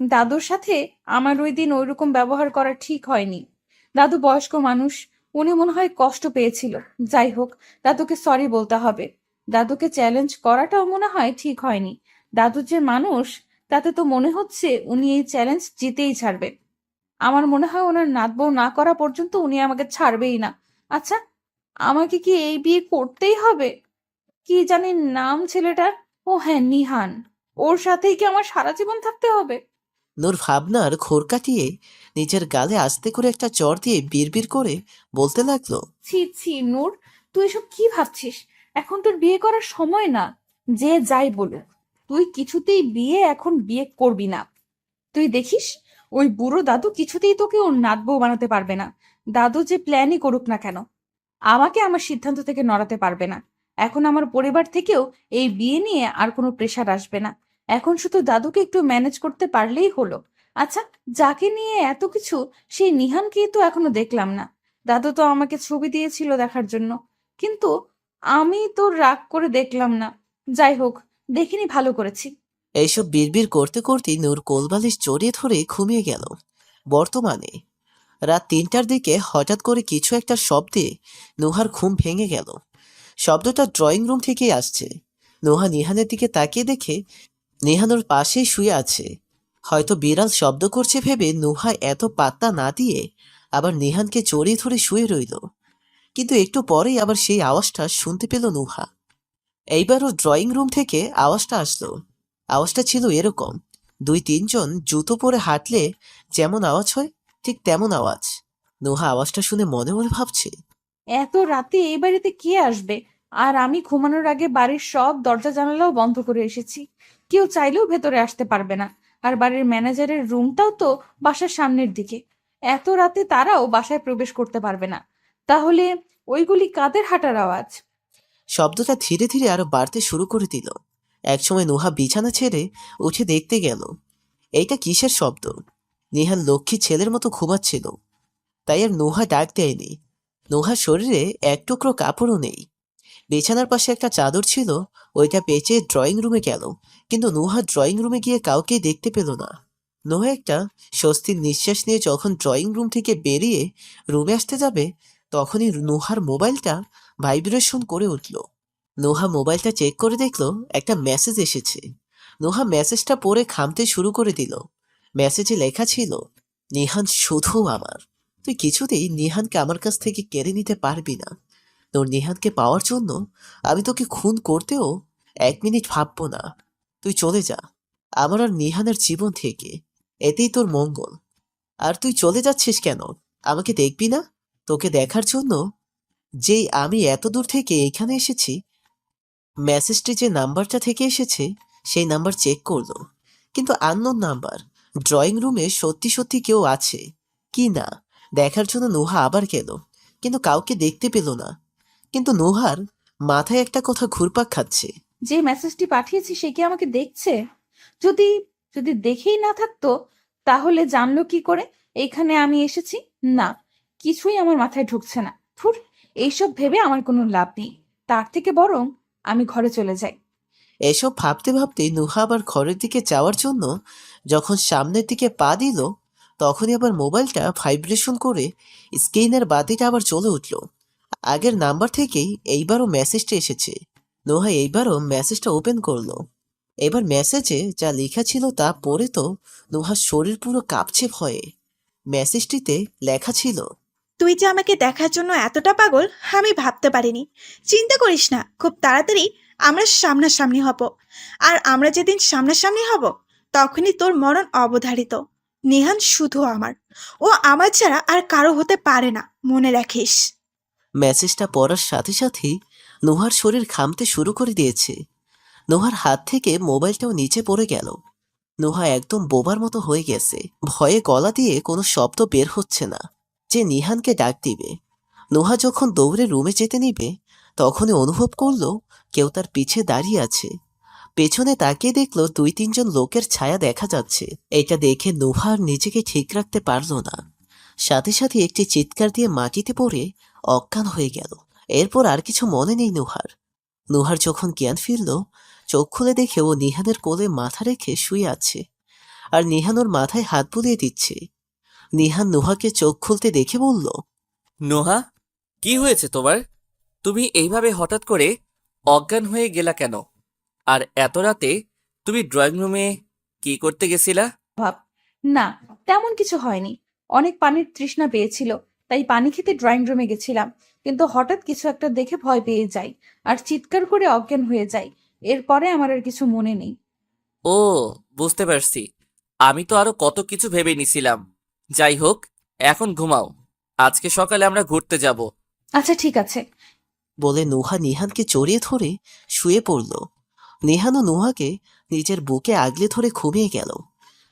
Speaker 1: দাদুর সাথে আমার ওই দিন ওইরকম ব্যবহার করা ঠিক হয়নি। দাদু বয়স্ক মানুষ, উনি মনে হয় কষ্ট পেয়েছিল। যাই হোক, দাদুকে সরি বলতে হবে। দাদুকে চ্যালেঞ্জ করাটাও মনে হয় ঠিক হয়নি। দাদু যে মানুষ, তাতে তো মনে হচ্ছে উনি এই চ্যালেঞ্জ জিতেই ছাড়বে। আমার মনে হয় ওনার নাতবউ না করা পর্যন্ত উনি আমাকে ছাড়বেই না। আচ্ছা, আমাকে কি এই বিয়ে করতেই হবে? কি জানি নাম ছেলেটার? ও হ্যাঁ, নিহান। ওর সাথেই কি আমার সারা জীবন থাকতে হবে?
Speaker 3: নূর ভাবনার ঘোর কাটিয়ে নিজের গালে আস্তে করে একটা চড় দিয়ে বিড়বিড় করে বলতে লাগলো,
Speaker 1: ছি ছি নূর, তুই এসব কি ভাবছিস? এখন তোর বিয়ে করার সময় না। যে যাই বলুক, তুই কিছুতেই এখন বিয়ে করবি না। তুই দেখিস, ওই বুড়ো দাদু কিছুতেই তোকে ওর নাতবউ বানাতে পারবে না। দাদু যে প্ল্যানই করুক না কেন, আমাকে আমার সিদ্ধান্ত থেকে নড়াতে পারবে না। এখন আমার পরিবার থেকেও এই বিয়ে নিয়ে আর কোনো প্রেশার আসবে না। এখন শুধু দাদুকে একটু ম্যানেজ করতে পারলেই হলো। আচ্ছা, যাকে নিয়ে এত কিছু, সেই নিহানকেই তো এখনো দেখলাম না। দাদু তো আমাকে ছবি দিয়েছিল দেখার জন্য, কিন্তু আমি তো রাগ করে দেখলাম না। যাই হোক, দেখিনি, ভালো করেছি।
Speaker 3: এইসব বিড়বিড় করতে করতে নূর কোলবালিশ জড়িয়ে ধরে ঘুমিয়ে গেল। বর্তমানে রাত ৩টার দিকে হঠাৎ করে কিছু একটা শব্দে নুহার ঘুম ভেঙে গেল। শব্দটা ড্রয়িং রুম থেকেই আসছে। নুহা নিহানের দিকে তাকিয়ে দেখে নিহান ওর পাশেই শুয়ে আছে। হয়তো বিড়াল শব্দ করছে ভেবে নুহা এত পাত্তা না দিয়ে আবার নিহানকে জড়িয়ে ধরে শুয়ে রইল। কিন্তু একটু পরেই আবার সেই আওয়াজটা শুনতে পেল নুহা। এইবারও ড্রয়িং রুম থেকে আওয়াজটা আসলো। আওয়াজটা ছিল এরকম, ২-৩ জন জুতো পরে হাঁটলে যেমন আওয়াজ হয় ঠিক তেমন আওয়াজ। নুহা আওয়াজটা শুনে মনে মনে ভাবছে,
Speaker 1: এত রাতে এই বাড়িতে কে আসবে? আর আমি ঘুমানোর আগে বাড়ির সব দরজা জানালাও বন্ধ করে এসেছি। কেউ চাইলেও ভেতরে আসতে পারবে না। আর বাড়ির ম্যানেজারের রুমটাও তো বাসার সামনের দিকে। এত রাতে তারাও বাসায় প্রবেশ করতে পারবে না। তাহলে ওইগুলি কাদের হাঁটার আওয়াজ?
Speaker 3: শব্দটা ধীরে ধীরে আরো বাড়তে শুরু করে দিল। একসময় নুহা বিছানা ছেড়ে উঠে দেখতে গেল এইটা কিসের শব্দ। নিহান লক্ষ্মী ছেলের মতো ঘুমাচ্ছিল, তাই আর নুহা ডাক দেয়নি। নুহার শরীরে এক টুকরো কাপড়ও নেই। বিছানার পাশে একটা চাদর ছিল, ওইটা পেঁচে ড্রয়িং রুমে গেল, কিন্তু নুহা ড্রয়িং রুমে গিয়ে কাউকেই দেখতে পেল না। নুহা একটা স্বস্তির নিঃশ্বাস নিয়ে যখন ড্রয়িং রুম থেকে বেরিয়ে রুমে আসতে যাবে, তখনই নুহার মোবাইলটা ভাইব্রেশন করে উঠল। নুহা মোবাইলটা চেক করে দেখলো একটা মেসেজ এসেছে। নুহা মেসেজটা পড়ে খামতে শুরু করে দিল। মেসেজে লেখা ছিল, নিহান শুধু আমার, তুই কিছুতেই নিহানকে আমার কাছ থেকে কেড়ে নিতে পারবি না। তোর নিহানকে পাওয়ার জন্য আমি তোকে খুন করতেও ১ মিনিট ভাববো না। তুই চলে যা আমার আর নিহানের জীবন থেকে, এতেই তোর মঙ্গল। আর তুই চলে যাচ্ছিস কেন? আমাকে দেখবি না? তোকে দেখার জন্য যেই আমি এত দূর থেকে এখানে এসেছি। মেসেজটি যে নাম্বারটা থেকে এসেছে সেই নাম্বার চেক করলো, কিন্তু আননোন নাম্বার। ড্রয়িং রুমে সত্যি সত্যি কেউ আছে কি না দেখার জন্য নুহা আবার গেল, কিন্তু কাউকে দেখতে পেল না। কিন্তু নুহার মাথায় একটা কথা ঘুরপাক খাচ্ছে।
Speaker 1: যে মেসেজটি পাঠিয়েছি সে কি আমাকে দেখছে? যদি যদি দেখেই না থাকতো তাহলে জানলো কি করে এইখানে আমি এসেছি? না, কিছুই আমার মাথায় ঢুকছে না। ধুর, এইসব ভেবে আমার কোনো লাভ নেই। তার থেকে বরং আমি ঘরে চলে যাই।
Speaker 3: এসব ভাবতে ভাবতে নুহা আবার ঘরের দিকে যাওয়ার জন্য যখন সামনের দিকে পা দিল, তখনই আবার মোবাইলটা ভাইব্রেশন করে স্ক্রিনের বাতিটা আবার জ্বলে উঠল। আগের নাম্বার থেকেই এইবারও মেসেজটা এসেছে। নুহা এইবারও মেসেজটা ওপেন করলো। এবার মেসেজে যা লেখা ছিল তা পড়ে তো নুহার শরীর পুরো কাঁপছে ভয়ে। মেসেজটিতে লেখা ছিল,
Speaker 4: তুই যে আমাকে দেখার জন্য এতটা পাগল আমি ভাবতে পারিনি। চিন্তা করিস না, খুব তাড়াতাড়ি আমরা সামনাসামনি হব। আর আমরা যেদিন সামনাসামনি হব তখনই তোর মরণ অবধারিত। নিহান শুধু আমার, ও আমার ছাড়া আর কারো হতে পারে না, মনে রাখিস।
Speaker 3: মেসেজটা পড়ার সাথে সাথেই নুহার শরীর ঘামতে শুরু করে দিয়েছে। নুহার হাত থেকে মোবাইলটাও নিচে পড়ে গেল। নুহা একদম বোবার মতো হয়ে গেছে। ভয়ে গলা দিয়ে কোনো শব্দ বের হচ্ছে না যে নিহানকে ডাক দিবে। নুহা যখন দৌড়ে রুমে যেতে নিবে তখনই অনুভব করলো কেউ তার পিছে দাঁড়িয়ে আছে। পেছনে তাকিয়ে দেখলো 2-3 জন লোকের ছায়া দেখা যাচ্ছে। এটা দেখে নুহা আর নিজেকে ঠিক রাখতে পারলো না। সাথে সাথে একটি চিৎকার দিয়ে মাটিতে পড়ে অজ্ঞান হয়ে গেল। এরপর আর কিছু মনে নেই নুহার। নুহার যখন জ্ঞান ফিরল, চোখ খুলে দেখে ও নিহানের কোলে মাথা রেখে শুয়ে আছে, আর নিহান ওর মাথায় হাত বুলিয়ে দিচ্ছে। নিহান নুহাকে চোখ খুলতে দেখে বলল,
Speaker 2: নোহা, কি হয়েছে তোমার? তুমি এইভাবে হঠাৎ করে অজ্ঞান হয়ে গেলা কেন? আর এত রাতে তুমি ড্রয়িং রুমে কি করতে গেছিলা?
Speaker 1: ভাব, না, তেমন কিছু হয়নি। অনেক পানির তৃষ্ণা পেয়েছিল, তাই পানি খেতে ড্রয়িং রুমে গেছিলাম। কিন্তু হঠাৎ কিছু একটা দেখে ভয় পেয়ে যাই আর চিৎকার করে অজ্ঞান হয়ে যাই। এরপরে আমার আর কিছু মনে নেই।
Speaker 2: ও, বুঝতে পারছি। আমি তো আরো কত কিছু ভেবে নিছিলাম। যাই হোক, এখন ঘুমাও। আজকে সকালে আমরা ঘুরতে যাব।
Speaker 1: আচ্ছা, ঠিক আছে।
Speaker 3: বলে নুহা নিহানকে জড়িয়ে ধরে শুয়ে পড়ল। নিহানও নুহাকে নিজের বুকে আগলে ধরে ঘুমিয়ে গেল।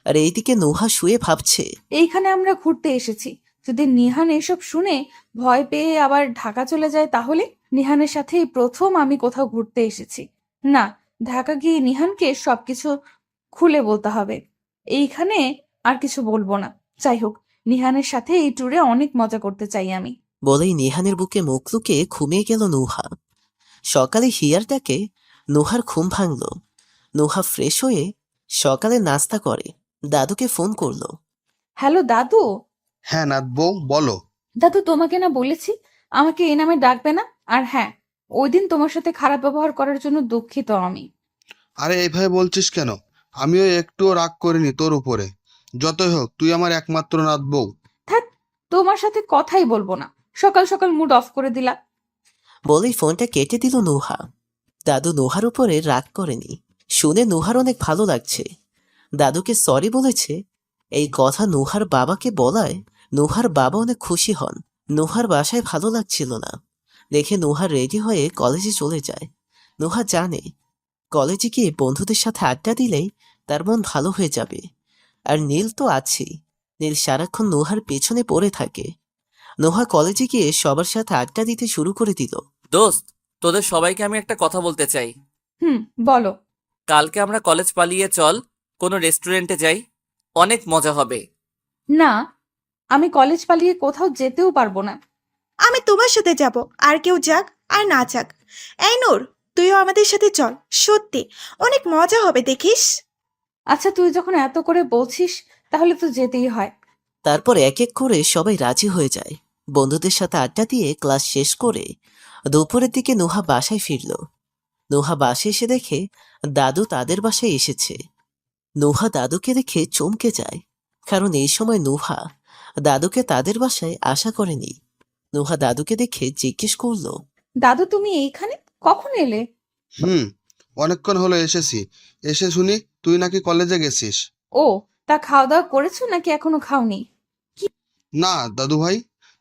Speaker 3: আর এইদিকে নুহা শুয়ে ভাবছে,
Speaker 1: এইখানে আমরা ঘুরতে এসেছি, যদি নিহান এসব শুনে ভয় পেয়ে আবার ঢাকা চলে যায় তাহলে? নিহানের সাথে এই প্রথম আমি কোথাও ঘুরতে এসেছি। না, ঢাকা গিয়ে নিহানকে সবকিছু খুলে বলতে হবে। এইখানে আর কিছু বলবো না। যাই হোক, নিহানের সাথে এই ট্যুরে অনেক মজা করতে চাই আমি।
Speaker 3: বলেই নিহানের বুকে মুখ লুকিয়ে ঘুমিয়ে গেল নুহা। সকালে হিয়ার ডাকে নুহার ঘুম ভাঙল। নুহা ফ্রেশ হয়ে সকালে নাস্তা করে দাদুকে ফোন করলো।
Speaker 1: হ্যালো দাদু।
Speaker 7: হ্যাঁ নাথ বউ, বলো।
Speaker 1: দাদু, তোমাকে না বলেছি আমাকে এই নামে ডাকবে না? আর হ্যাঁ, ওই দিন তোমার সাথে খারাপ ব্যবহার করার জন্য দুঃখিত আমি।
Speaker 7: আরে এইভাবে বলছিস কেন? আমিও একটুও রাগ করিনি তোর উপরে। যতই হোক তুই আমার একমাত্র নাথ বউ।
Speaker 1: থাক, তোমার সাথে কথাই বলবো না। সকাল সকাল মুড অফ করে দিলা।
Speaker 3: বলেই ফোনটা কেটে দিল নুহা। দাদু নুহার উপরে রাগ করেনি। শুনে নুহার অনেক ভালো লাগছে। দাদুকে সরি বলেছে, এই কথা নুহার বাবাকে বলায় নুহার বাবা অনেক খুশি হন। নুহার বাসায় ভালো লাগছিল না দেখে নুহা রেডি হয়ে কলেজে চলে যায়। নুহা জানে কলেজে গিয়ে বন্ধুদের সাথে আড্ডা দিলেই তার মন ভালো হয়ে যাবে। আর নীল তো আছেই। নীল সারাক্ষণ নুহার পেছনে পড়ে থাকে। নুহা কলেজে গিয়ে সবার সাথে আড্ডা দিতে শুরু করে দিল।
Speaker 2: দোস্ত, তোদের সবাইকে আমি একটা কথা বলতে চাই।
Speaker 1: বলো।
Speaker 2: কালকে আমরা কলেজ পালিয়ে চল কোনো রেস্টুরেন্টে যাই, অনেক মজা হবে।
Speaker 1: না, আমি কলেজ পালিয়ে কোথাও যেতেও পারবো না।
Speaker 4: আমি তোমার সাথে যাব, আর কেউ যাক আর না যাক। এই নূর, তুইও আমাদের সাথে চল, সত্যি অনেক মজা হবে, দেখিস।
Speaker 1: আচ্ছা, তুই যখন এত করে বলছিস তাহলে তো যেতেই হয়।
Speaker 3: তারপর এক এক করে সবাই রাজি হয়ে যায়। বন্ধুদের সাথে আড্ডা দিয়ে ক্লাস শেষ করে দুপুরের দিকে নুহা বাসায় ফিরল। নুহা বাসায় এসে দেখে দাদু তাদের বাসায় এসেছে। নুহা দাদুকে দেখে চমকে যায়, কারণ এই সময় নুহা দাদুকে তাদের বাসায় আশা করেনি। নুহা দাদুকে দেখে জিজ্ঞেস করলো,
Speaker 1: দাদু, তুমি এইখানে কখন এলে?
Speaker 7: অনেকক্ষণ হলো এসেছি। এসে শুনি তুই নাকি কলেজে গেছিস।
Speaker 1: ও, তা খাওয়া দাওয়া করেছো নাকি এখনো খাওনি?
Speaker 7: না দাদু ভাই,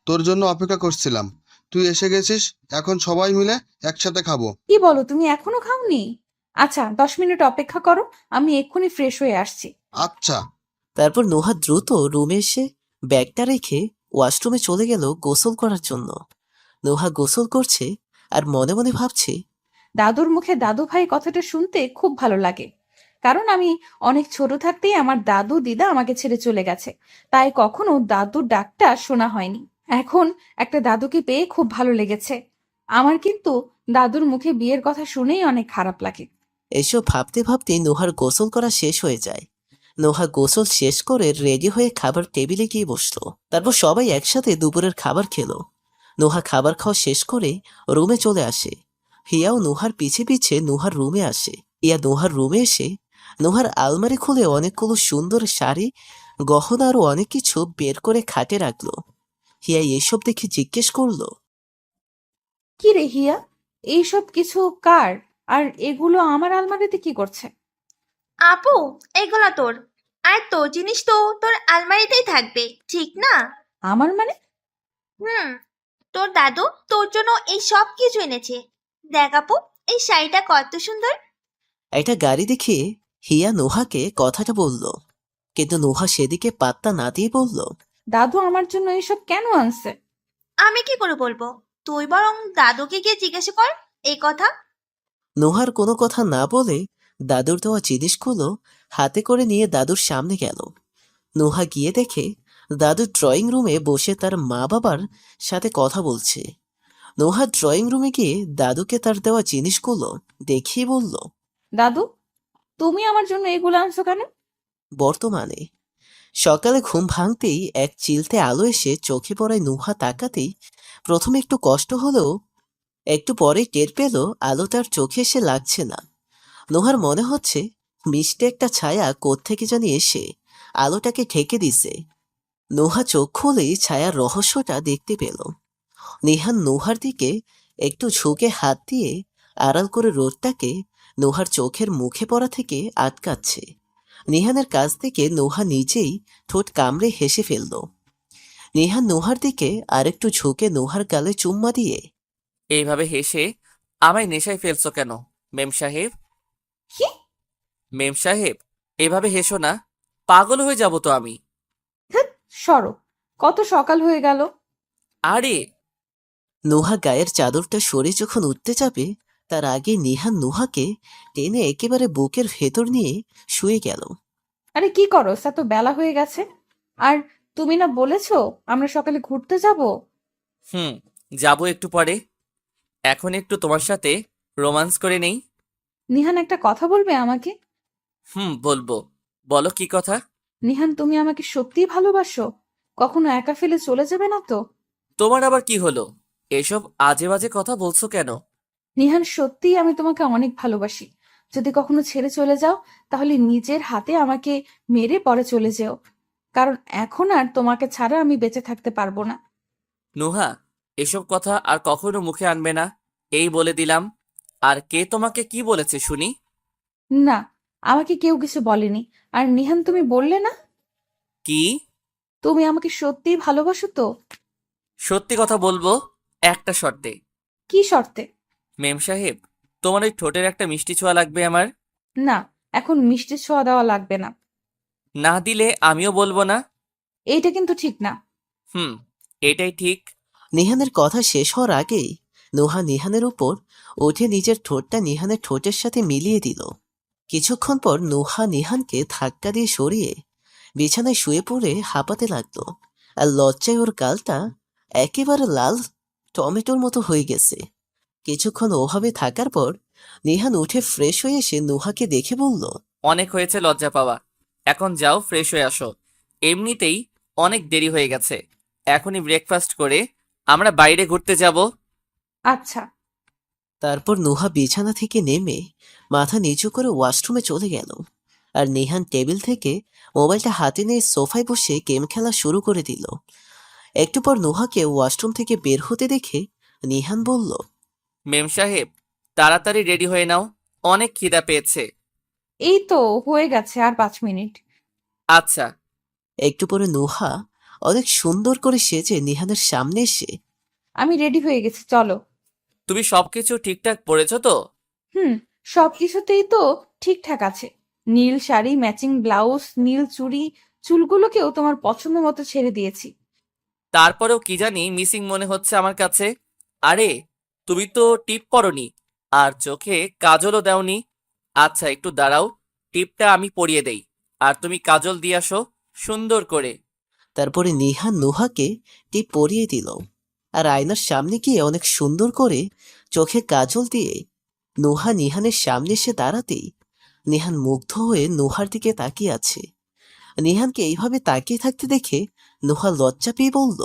Speaker 7: তোর জন্য অপেক্ষা করছিলাম। তুই এসে গেছিস, এখন সবাই মিলে একসাথে খাবো।
Speaker 1: কি বলো, তুমি এখনো খাওনি? আচ্ছা, 10 মিনিট অপেক্ষা করো, আমি এক্ষুনি ফ্রেশ হয়ে আসছি।
Speaker 7: আচ্ছা।
Speaker 3: তারপর নুহা দ্রুত রুমে এসে ব্যাগটা রেখে ওয়াশরুমে চলে গেল গোসল করার জন্য। নুহা গোসল করছে আর মনে মনে ভাবছে,
Speaker 1: দাদুর মুখে দাদু ভাই কথাটা শুনতে খুব ভালো লাগে। কারণ আমি অনেক ছোট থাকতেই আমার দাদু দিদা আমাকে ছেড়ে চলে গেছে, তাই কখনো দাদুর ডাকটা শোনা হয়নি। এখন একটা দাদুকে পেয়ে খুব ভালো লেগেছে। আমার কিন্তু দাদুর মুখে বিয়ের কথা শুনেই অনেক খারাপ লাগে।
Speaker 3: এসব ভাবতে ভাবতে নোহার গোসল করা শেষ হয়ে যায়। নোহা গোসল শেষ করে রেডি হয়ে খাবার টেবিলে গিয়ে বসলো। তারপর সবাই একসাথে দুপুরের খাবার খেলো। নোহা খাবার খাওয়া শেষ করে রুমে চলে আসে। হিয়াও নোহার পিছে পিছে নোহার রুমে আসে। হিয়া নোহার রুমে এসে নোহার আলমারি খুলে অনেকগুলো সুন্দর শাড়ি, গহনা আরো অনেক কিছু বের করে খাটে রাখলো। হিয়া এসব দেখে জিজ্ঞেস করলো,
Speaker 1: কি রে হিয়া, এইসব কিছু কার? আর এগুলো আমার আলমারিতে কি করছে?
Speaker 8: আপু, এগুলা তোর। আর তোর জিনিস তো তোর আলমারিতেই থাকবে, ঠিক না?
Speaker 1: আমার মানে?
Speaker 8: হুম, তোর দাদু তোর জন্য এই সব কিছু এনেছে। দেখ আপু, এই শাড়িটা কত সুন্দর।
Speaker 3: একটা গাড়ি দেখে হিয়া নোহাকে কথাটা বলল, কিন্তু নোহা সেদিকে পাত্তা না দিয়ে বলল,
Speaker 1: দাদু আমার জন্য এইসব কেন আনছে?
Speaker 8: আমি কি করে বলবো? তুই বরং দাদুকে গিয়ে জিজ্ঞাসা কর এই কথা।
Speaker 3: নোহার কোনো কথা না বলে দাদুর দেওয়া জিনিসগুলো হাতে করে নিয়ে দাদুর সামনে গেল। নোহা গিয়ে দেখে দাদু ড্রয়িং রুমে বসে তার মা বাবার সাথে কথা বলছে। নোহা ড্রয়িং রুমে গিয়ে দাদুকে তার দেওয়া জিনিসগুলো দেখিয়ে বলল,
Speaker 1: দাদু, তুমি আমার জন্য এগুলো আনছো কেন?
Speaker 3: বর্তমানে সকালে ঘুম ভাঙতেই এক চিলতে আলো এসে চোখে পড়ায় নোহা তাকাতেই প্রথমে একটু কষ্ট হলেও একটু পরে টের পেল আলো তার চোখে এসে লাগছে না। নোহার মনে হচ্ছে মিষ্টি একটা ছায়া কোত্থেকে জানি এসে আলোটাকে ঢেকে দিছে। নোহা চোখ খুলেই ছায়ার রহস্যটা দেখতে পেল। নিহান নোহার দিকে একটু ঝুঁকে হাত দিয়ে আড়াল করে রোদটাকে নোহার চোখের মুখে পড়া থেকে আটকাচ্ছে। নিহানের কাছ থেকে নোহা নিজেই ঠোঁট কামড়ে হেসে ফেলল। নিহান নোহার দিকে আরেকটু ঝুঁকে নোহার গালে চুম্মা দিয়ে,
Speaker 2: এইভাবে হেসে আমায় নেশায় ফেলছো কেন মেম সাহেব?
Speaker 1: কি?
Speaker 2: মেম সাহেব, এভাবে হেসো না, পাগল হয়ে যাব তো আমি।
Speaker 1: সরো, কত সকাল হয়ে গেল।
Speaker 2: আরে
Speaker 3: নোহা গায়ের চাদরটা সরে যখন উঠতে যাবে তার আগে নিহান নোহাকে টেনে একেবারে বুকের ভেতর নিয়ে শুয়ে গেল।
Speaker 1: আরে কি করো, এত বেলা হয়ে গেছে। আর তুমি না বলেছো আমরা সকালে ঘুরতে যাব?
Speaker 2: হুম, যাবো একটু পরে। এখন একটু তোমার সাথে রোমান্স করে নেই।
Speaker 1: নিহান, একটা কথা বলবে আমাকে?
Speaker 2: বলবো। বলো কি কথা?
Speaker 1: নিহান, তুমি আমাকে সত্যিই ভালোবাসো? কখনো একা ফেলে চলে যাবে না তো?
Speaker 2: তোমার আবার কি হলো? এসব আজে বাজে কথা বলছো কেন?
Speaker 1: নিহান, সত্যিই আমি তোমাকে অনেক ভালোবাসি। যদি কখনো ছেড়ে চলে যাও, তাহলে নিজের হাতে আমাকে মেরে পরে চলে যেও, কারণ এখন আর তোমাকে ছাড়া আমি বেঁচে থাকতে পারবো না।
Speaker 2: নুহা, এসব কথা আর কখনো মুখে আনবে না, এই বলে দিলাম। আর কে তোমাকে কি বলেছে শুনি?
Speaker 1: না, আমাকে কেউ কিছু বলেনি। আর নিহান, তুমি বললে না
Speaker 2: কি?
Speaker 1: তুমি আমাকে সত্যিই ভালোবাসো তো?
Speaker 2: সত্যি কথা বলবো, একটা শর্তে।
Speaker 1: কি শর্তে?
Speaker 2: মেম সাহেব, তোমার ওই ঠোঁটের একটা মিষ্টি ছোঁয়া লাগবে আমার।
Speaker 1: না, এখন মিষ্টি ছোঁয়া দেওয়া লাগবে না।
Speaker 2: না দিলে আমিও বলবো না।
Speaker 1: এইটা কিন্তু ঠিক না।
Speaker 2: হুম, এটাই ঠিক।
Speaker 3: নিহানের কথা শেষ হওয়ার আগেই নোহা নিহানের উপর উঠে নিজের ঠোঁটটা নিহানের ঠোঁটের সাথে মিলিয়ে দিল। কিছুক্ষণ পর নোহা নিহানকে ধাক্কা দিয়ে সরিয়ে বিছানায় শুয়ে পড়ে হাঁপাতে লাগলো। আর লজ্জায় ওর গালটা একেবারে লাল টমেটোর মতো হয়ে গেছে। কিছুক্ষণ ওভাবে থাকার পর নিহান উঠে ফ্রেশ হয়ে এসে নোহাকে দেখে বলল,
Speaker 2: অনেক হয়েছে লজ্জা পাওয়া, এখন যাও ফ্রেশ হয়ে আসো। এমনিতেই অনেক দেরি হয়ে গেছে। এখনই ব্রেকফাস্ট করে আমরা বাইরে ঘুরতে যাব।
Speaker 1: আচ্ছা।
Speaker 3: তারপর নোহা বিছানা থেকে নেমে মাথা নিচু করে ওয়াশরুমে চলে গেল। আর নিহান টেবিল থেকে মোবাইলটা হাতে নিয়ে সোফায় বসে গেম খেলা শুরু করে দিল। একটু পর নোহাকে ওয়াশরুম থেকে বের হতে দেখে নিহান বলল,
Speaker 2: মেম সাহেব, তাড়াতাড়ি রেডি হয়ে নাও, অনেক খিদা পেয়েছে।
Speaker 1: এই তো হয়ে গেছে, আর 5 মিনিট।
Speaker 2: আচ্ছা।
Speaker 3: একটু পরে নোহা অনেক সুন্দর করে সেজে নিহানের সামনে এসে,
Speaker 1: আমি রেডি হয়ে গেছি, চলো।
Speaker 2: তুমি সবকিছু ঠিকঠাক পড়েছো তো?
Speaker 1: হুম, সবকিছুতেই তো ঠিকঠাক আছে। নীল শাড়ি, ম্যাচিং ব্লাউজ, নীল চুড়ি, চুলগুলোকেও তোমার পছন্দ মতো ছেড়ে দিয়েছি।
Speaker 2: তারপরেও কি জানি মিসিং মনে হচ্ছে আমার কাছে। আরে, তুমি তো টিপ পরনি আর চোখে কাজলও দাওনি। আচ্ছা, একটু দাঁড়াও,
Speaker 9: টিপটা আমি পরিয়ে দেই, আর তুমি কাজল দিয়ে আসো সুন্দর করে।
Speaker 3: তারপরে নিহান নুহাকে টিপ পরিয়ে দিল, আর আয়নার সামনে গিয়ে অনেক সুন্দর করে চোখে কাজল দিয়ে নুহা নিহানের সামনে এসে দাঁড়াতেই নিহান মুগ্ধ হয়ে নুহার দিকে তাকিয়ে আছে। নিহানকে এইভাবে তাকিয়ে থাকতে দেখে নুহা লজ্জা পেয়ে বলল,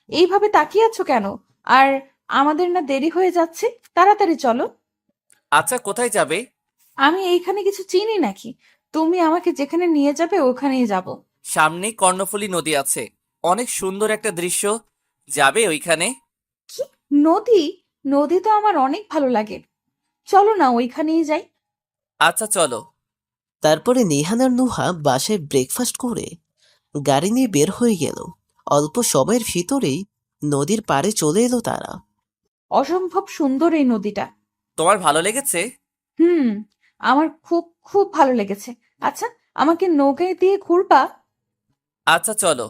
Speaker 1: এইভাবে তাকিয়ে আছো কেন? আর আমাদের না দেরি হয়ে যাচ্ছে, তাড়াতাড়ি চলো।
Speaker 9: আচ্ছা, কোথায় যাবে?
Speaker 1: আমি এইখানে কিছু চিনি নাকি? তুমি আমাকে যেখানে নিয়ে যাবে ওখানেই যাব।
Speaker 9: সামনেই কর্ণফুলী নদী আছে, অনেক সুন্দর একটা দৃশ্য, যাবে ওইখানে।
Speaker 1: কি? নদী? নদী তো আমার অনেক ভালো লাগে, চলো না ওইখানেই যাই।
Speaker 9: আচ্ছা চলো।
Speaker 3: তারপরে নিহান আর নুহা বাসায় ব্রেকফাস্ট করে গাড়ি নিয়ে বের হয়ে গেল। অল্প সময়ের ভিতরেই নদীর পাড়ে চলে এলো তারা।
Speaker 1: অসম্ভব সুন্দর এই নদীটা।
Speaker 9: তোমার ভালো লেগেছে?
Speaker 1: হুম, আমার খুব খুব ভালো লেগেছে। আচ্ছা, আমাকে নৌকায় দিয়ে ঘুরবা?
Speaker 9: আচ্ছা চলো।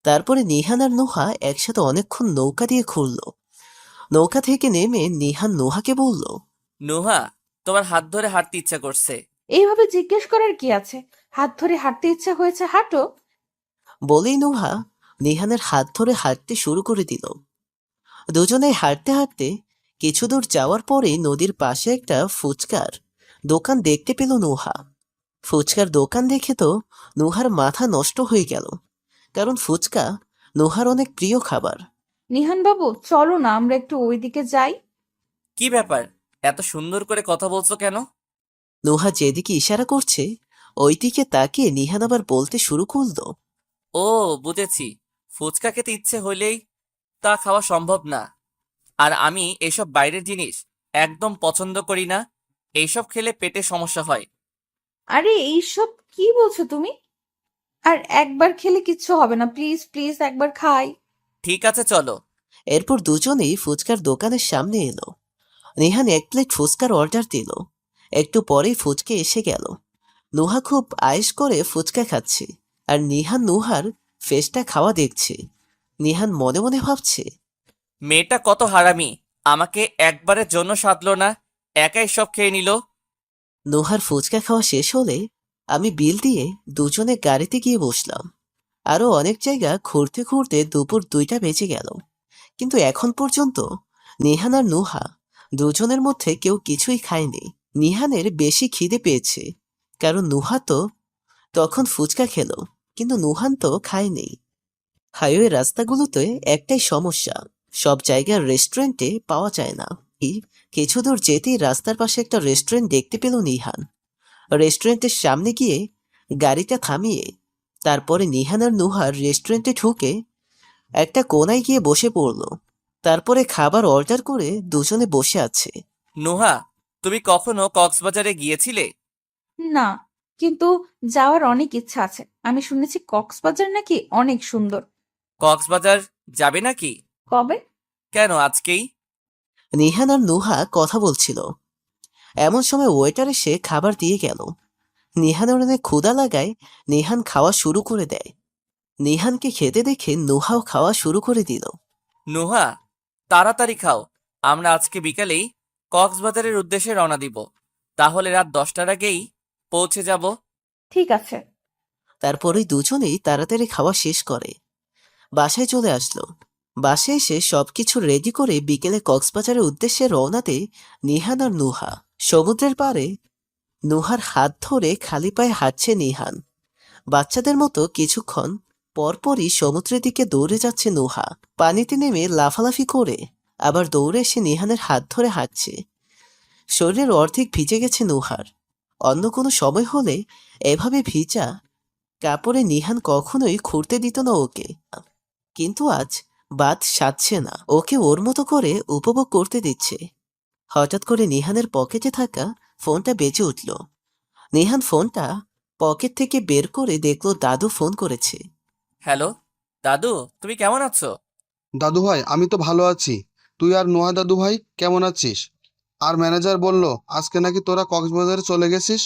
Speaker 3: তারপরে নিহান আর নুহা একসাথে অনেকক্ষণ নৌকা দিয়ে ঘুরল। নৌকা থেকে নেমে নিহান নুহাকে বলল,
Speaker 9: নুহা, তোমার হাত ধরে হাঁটতে ইচ্ছা করছে।
Speaker 1: এইভাবে জিজ্ঞেস করার কি আছে? হাত ধরে হাঁটতে ইচ্ছা হয়েছে, হাঁটো।
Speaker 3: বলেই নুহা নিহানের হাত ধরে হাঁটতে শুরু করে দিল। দুজনে হাঁটতে হাঁটতে কিছু দূর যাওয়ার পরে নদীর পাশে একটা ফুচকার দোকান দেখতে পেল নুহা। ফুচকার দোকান দেখে তো নুহার মাথা নষ্ট হয়ে গেল, কারণ ফুচকা নুহার অনেক প্রিয় খাবার।
Speaker 1: নিহান বাবু, চলো না আমরা একটু ওইদিকে যাই।
Speaker 9: কি ব্যাপার, এত সুন্দর করে কথা বলছো কেন?
Speaker 3: নুহা যেদিকে ইশারা করছে ওই দিকে তাকিয়ে নিহান আবার বলতে শুরু করলো,
Speaker 9: ও, বুঝেছি। ফুচকা খেতে ইচ্ছে হলেই তা খাওয়া সম্ভব না। আর আমি এসব বাইরের জিনিস একদম পছন্দ করি না। এইসব খেলে পেটে সমস্যা হয়।
Speaker 1: আরে এইসব কি বলছো তুমি? আর একবার খেলে কিচ্ছু হবে না, প্লিজ প্লিজ একবার খাই।
Speaker 9: ঠিক আছে চলো।
Speaker 3: এরপর দুজনেই ফুচকার দোকানের সামনে এলো। নিহান এক প্লেট ফুচকার অর্ডার দিল। একটু পরেই ফুচকা এসে গেল। নুহা খুব আয়েশ করে ফুচকা খাচ্ছে, আর নিহান নুহার ফেসটা খাওয়া দেখছে। নিহান মনে মনে ভাবছে,
Speaker 9: মেয়েটা কত হারামি, আমাকে একবারের জন্য সাধলো না, একাই সব খেয়ে নিল।
Speaker 3: নুহার ফুচকা খাওয়া শেষ হলে আমি বিল দিয়ে দুজনে গাড়িতে গিয়ে বসলাম। আরো অনেক জায়গা ঘুরতে ঘুরতে দুপুর 2টা বেজে গেল, কিন্তু এখন পর্যন্ত নিহান আর নুহা দুজনের মধ্যে কেউ কিছুই খায়নি। নিহানের বেশি খিদে পেয়েছে, কারণ নুহা তো তখন ফুচকা খেলো, কিন্তু নুহান তো খায়নি। হাইওয়ে রাস্তাগুলোতে একটাই সমস্যা, সব জায়গার রেস্টুরেন্টে পাওয়া যায় না। কিছু দূর যেতেই রাস্তার পাশে একটা রেস্টুরেন্ট দেখতে পেল নিহান। রেস্টুরেন্টের সামনে গিয়ে গাড়িটা থামিয়ে তারপরে নিহান আর নুহার রেস্টুরেন্টে ঢুকে একটা কোনায় গিয়ে বসে পড়ল। তারপরে খাবার অর্ডার করে দুজনে বসে আছে।
Speaker 9: নুহা, তুমি কখনো কক্সবাজারে গিয়েছিলে?
Speaker 1: না, কিন্তু যাওয়ার অনেক ইচ্ছা আছে। আমি শুনেছি কক্সবাজার নাকি অনেক সুন্দর।
Speaker 9: কক্সবাজার যাবে নাকি?
Speaker 1: কবে?
Speaker 9: কেন, আজকেই?
Speaker 3: নিহান আর নুহা কথা বলছিল, এমন সময় ওয়েটার এসে খাবার দিয়ে গেল। নিহানের অনেক ক্ষুধা লাগায় নিহান খাওয়া শুরু করে দেয়। নিহানকে খেতে দেখে নুহাও খাওয়া শুরু করে দিল।
Speaker 9: নুহা, তাড়াতাড়ি খাও, আমরা আজকে বিকালেই কক্সবাজারের উদ্দেশ্যে রওনা দিব। তাহলে রাত 10টার আগেই পৌঁছে যাব।
Speaker 1: ঠিক আছে।
Speaker 3: তারপরে দুজনেই তাড়াতাড়ি খাওয়া শেষ করে বাসায় চলে আসলো। বাসায় এসে সবকিছু রেডি করে বিকেলে কক্সবাজারের উদ্দেশ্যে রওনাতে নিহান আর নুহা। সমুদ্রের পাড়ে নুহার হাত ধরে খালি পায়ে হাঁটছে নিহান। বাচ্চাদের মতো কিছুক্ষণ পরপরই সমুদ্রের দিকে দৌড়ে যাচ্ছে নুহা। পানিতে নেমে লাফালাফি করে আবার দৌড়ে এসে নিহানের হাত ধরে হাঁটছে। শরীরের অর্ধেক ভিজে গেছে নুহার। অন্য কোনো সময় হলে এভাবে ভিজা কাপড়ে নিহান কখনোই খুঁড়তে দিত না ওকে, কিন্তু আজ বাদ সাধছে না, ওকে ওর মতো করে উপভোগ করতে দিচ্ছে। হঠাৎ করে নিহানের পকেটে থাকা ফোনটা বেজে উঠল। নিহান ফোনটা পকেট থেকে বের করে দেখলো দাদু ফোন করেছে।
Speaker 9: হ্যালো দাদু, তুমি কেমন আছো?
Speaker 7: দাদু ভাই, আমি তো ভালো আছি। তুই আর নোহা দাদু ভাই কেমন আছিস? আর ম্যানেজার বলল আজকে নাকি তোরা কক্সবাজারে চলে গেছিস।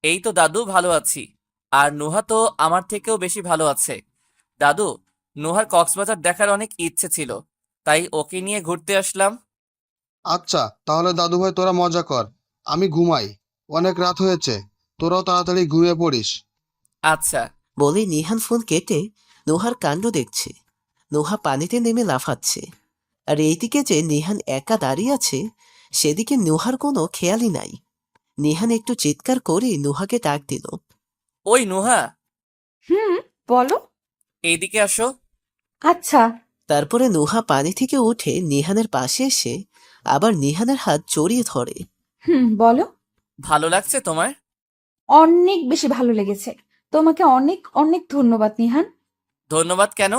Speaker 9: এই তো দাদু, ভালো আছি। আর নুহা তো আমার থেকেও বেশি ভালো আছে। দাদু, নুহার কক্সবাজার দেখার অনেক ইচ্ছে ছিল, তাই ওকে নিয়ে ঘুরতে আসলাম।
Speaker 7: আচ্ছা, তাহলে দাদু ভাই তোরা মজা কর, আমি ঘুমাই। অনেক রাত হয়েছে, তোরাও তাড়াতাড়ি ঘুমিয়ে পড়িস।
Speaker 9: আচ্ছা।
Speaker 3: বলে নিহান ফোন কেটে নোহার কাণ্ড দেখছে। নোহা পানিতে নেমে লাফাচ্ছে। আর এইদিকে যে নিহান একা দাঁড়িয়ে আছে সেদিকে নোহার কোনো খেয়ালই নাই। নিহান একটু চিৎকার করে নোহাকে ডাক দিল।
Speaker 9: ওই নুহা,
Speaker 1: হুম, বলো।
Speaker 9: এইদিকে আসো।
Speaker 1: আচ্ছা।
Speaker 3: তারপরে নোহা পানি থেকে উঠে নিহানের পাশে এসে আবার নিহানের হাত জড়িয়ে ধরে।
Speaker 1: হুম, বলো।
Speaker 9: ভালো লাগছে তোমার?
Speaker 1: অনেক বেশি ভালো লেগেছে। তোমাকে অনেক অনেক ধন্যবাদ নিহান,
Speaker 9: ধন্যবাদ কেন?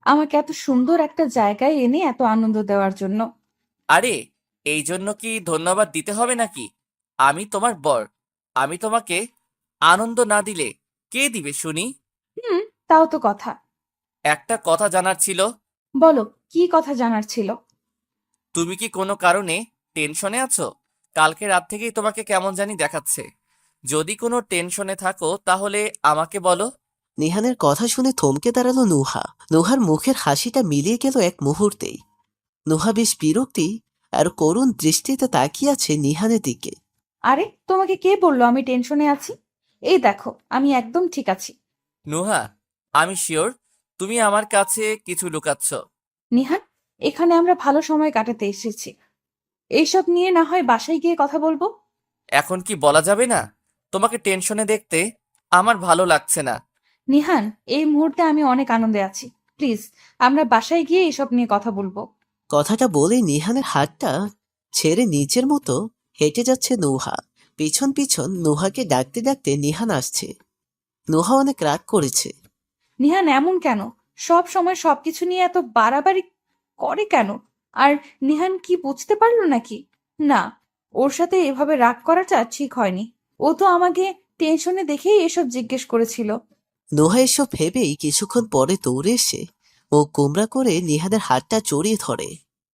Speaker 1: আমাকে এত সুন্দর একটা জায়গায় এনে এত আনন্দ দেওয়ার জন্য।
Speaker 9: আরে, এই জন্য কি ধন্যবাদ দিতে হবে নাকি? আমি তোমার বর। আমি তোমাকে আনন্দ না দিলে কে দিবে শুনি?
Speaker 1: হুম, তাও তো কথা।
Speaker 9: একটা কথা জানার ছিল।
Speaker 1: বলো, কি কথা জানার ছিল?
Speaker 9: তুমি কি কোনো কারণে টেনশনে আছো? কালকে রাত থেকেই তোমাকে কেমন জানি দেখাচ্ছে। যদি কোনো টেনশনে থাকো তাহলে আমাকে বলো।
Speaker 3: নিহানের কথা শুনে থমকে দাঁড়ালো নুহা। নুহার মুখের হাসিটা মিলিয়ে গেল এক মুহূর্তেই। নুহা বেশ বিরক্তি আর করুণ দৃষ্টিতে তাকিয়ে আছে নিহানের দিকে।
Speaker 1: আরে, তোমাকে কে বললো আমি টেনশনে আছি? এই দেখো, আমি একদম ঠিক আছি।
Speaker 9: নুহা, আমি শিওর তুমি আমার কাছে কিছু লুকাচ্ছ।
Speaker 1: নিহান, এখানে আমরা ভালো সময় কাটাতে এসেছি। এইসব নিয়ে না হয় বাসায় গিয়ে কথা বলবো।
Speaker 9: এখন কি বলা যাবে না? তোমাকে টেনশনে দেখতে আমার ভালো লাগছে না।
Speaker 1: নিহান, এই মুহূর্তে আমি অনেক আনন্দে আছি। প্লিজ, আমরা বাসায় গিয়ে এসব নিয়ে কথা বলবো।
Speaker 3: কথাটা বলে নিহানের হাতটা ছেড়ে নিচের মতো হেঁটে যাচ্ছে নুহা। পিছন পিছন নুহাকে ডাকতে ডাকতে নিহান আসছে। নুহা অনেক রাগ করেছে।
Speaker 1: নিহান এমন কেন? সব সময় সবকিছু নিয়ে এত বাড়াবাড়ি করে কেন? আর নিহান কি বুঝতে পারলো নাকি? না, ওর সাথে এভাবে রাগ করাটা ঠিক হয়নি। ও তো আমাকে টেনশনে দেখেই এসব জিজ্ঞেস করেছিল।
Speaker 3: নুহা এসব ভেবেই কিছুক্ষণ পরে দৌড়ে এসে ও কুমড়া করে নিহানের হাতটা জড়িয়ে ধরে।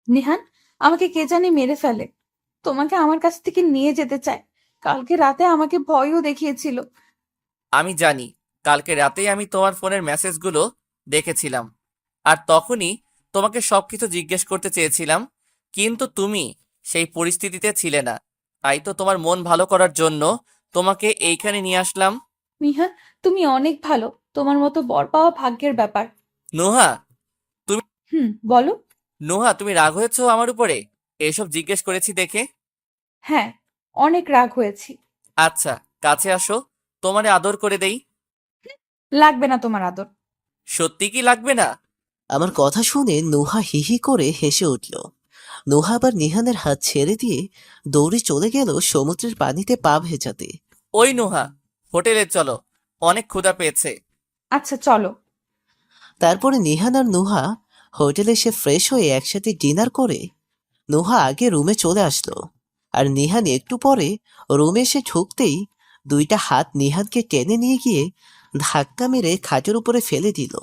Speaker 1: নিহান, আমাকে কে জানি মেরে ফেলে। তোমাকে আমার কাছ থেকে নিয়ে যেতে চায়। কালকে রাতে আমাকে ভয়ও দেখিয়েছিল।
Speaker 9: আমি জানি, কালকে রাতেই আমি তোমার ফোনের মেসেজগুলো দেখেছিলাম। আর তখনই তোমাকে সবকিছু জিজ্ঞেস করতে চেয়েছিলাম, কিন্তু তুমি সেই পরিস্থিতিতে ছিলে না। তাই তো তোমার মন ভালো করার জন্য তোমাকে এইখানে নিয়ে আসলাম।
Speaker 1: নিহান, তুমি অনেক ভালো। তোমার মতো বর পাওয়া ভাগ্যের ব্যাপার।
Speaker 9: নোহা,
Speaker 1: হুম, বলো।
Speaker 9: নোহা, তুমি রাগ হয়েছো আমার উপরে এসব জিজ্ঞেস করেছি দেখে?
Speaker 1: হ্যাঁ, অনেক রাগ হয়েছি।
Speaker 9: আচ্ছা, কাছে আসো, তোমারে আদর করে দেই।
Speaker 1: লাগবে না তোমার আদর।
Speaker 9: সত্যি কি লাগবে না?
Speaker 3: আমার কথা শুনে নুহা হিহি করে হেসে উঠল। নুহা আবার নিহানের হাত ছেড়ে দিয়ে দৌড়ে চলে গেল সমুদ্রের পানিতে পা ভেজাতে।
Speaker 9: ওই নোহা, হোটেলে চলো, অনেক ক্ষুধা পেয়েছে।
Speaker 1: আচ্ছা, চলো।
Speaker 3: তারপরে নিহান আর নুহা হোটেলে এসে ফ্রেশ হয়ে একসাথে ডিনার করে নুহা আগে রুমে চলে আসলো। আর নিহান একটু পরে রুমে এসে ঢুকতেই দুইটা হাত নিহানকে টেনে নিয়ে গিয়ে ধাক্কা মেরে খাটের উপরে ফেলে দিল।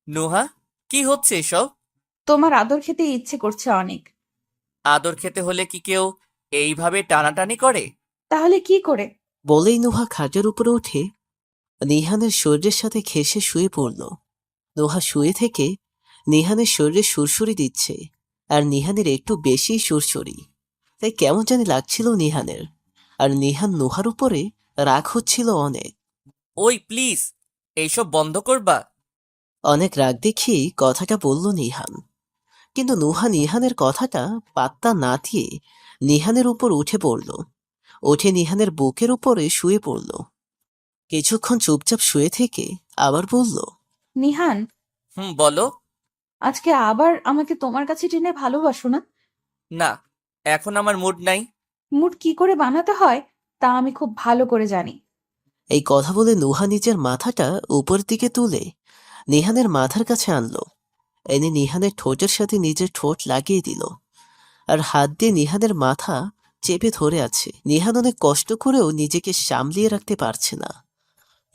Speaker 9: নোহা, কি হচ্ছে এসব?
Speaker 1: তোমার আদর খেতে ইচ্ছে করছে অনেক।
Speaker 9: আদর খেতে হলে কি কেউ এইভাবে টানাটানি করে?
Speaker 1: তাহলে কি করে?
Speaker 3: বলেই নুহা খাটের উপরে উঠে নিহানের শরীরের সাথে ঘেঁষে শুয়ে পড়ল। নুহা শুয়ে থেকে নিহানের শরীরে সুরসুরি দিচ্ছে। আর নিহানের একটু বেশি সুরসুরি, তাই কেমন জানি লাগছিল নিহানের। আর নিহান নুহার উপরে রাগ হচ্ছিল অনেক।
Speaker 9: ওই প্লিজ, এইসব বন্ধ করবা?
Speaker 3: অনেক রাগ দেখিয়েই কথাটা বলল নিহান। কিন্তু নুহা নিহানের কথাটা পাত্তা না দিয়ে নিহানের উপর উঠে পড়ল। উঠে নিহানের বুকের উপরে শুয়ে পড়ল। কিছুক্ষণ চুপচাপ শুয়ে থেকে আবার বলল,
Speaker 1: নিহান,
Speaker 9: বলো।
Speaker 1: আজকে আবার আমাকে তোমার কাছে টেনে ভালোবাসো না?
Speaker 9: না, এখন আমার মুড নাই।
Speaker 1: মুড কি করে বানাতে হয় তা আমি খুব ভালো করে জানি।
Speaker 3: এই কথা বলে নুহা নিজের মাথাটা উপরের দিকে তুলে নিহানের মাথার কাছে আনলো। এনে নিহানের ঠোঁটের সাথে নিজের ঠোঁট লাগিয়ে দিল। আর হাত দিয়ে নিহানের মাথা চেপে ধরে আছে। নিহান অনেক কষ্ট করেও নিজেকে সামলিয়ে রাখতে পারছে না।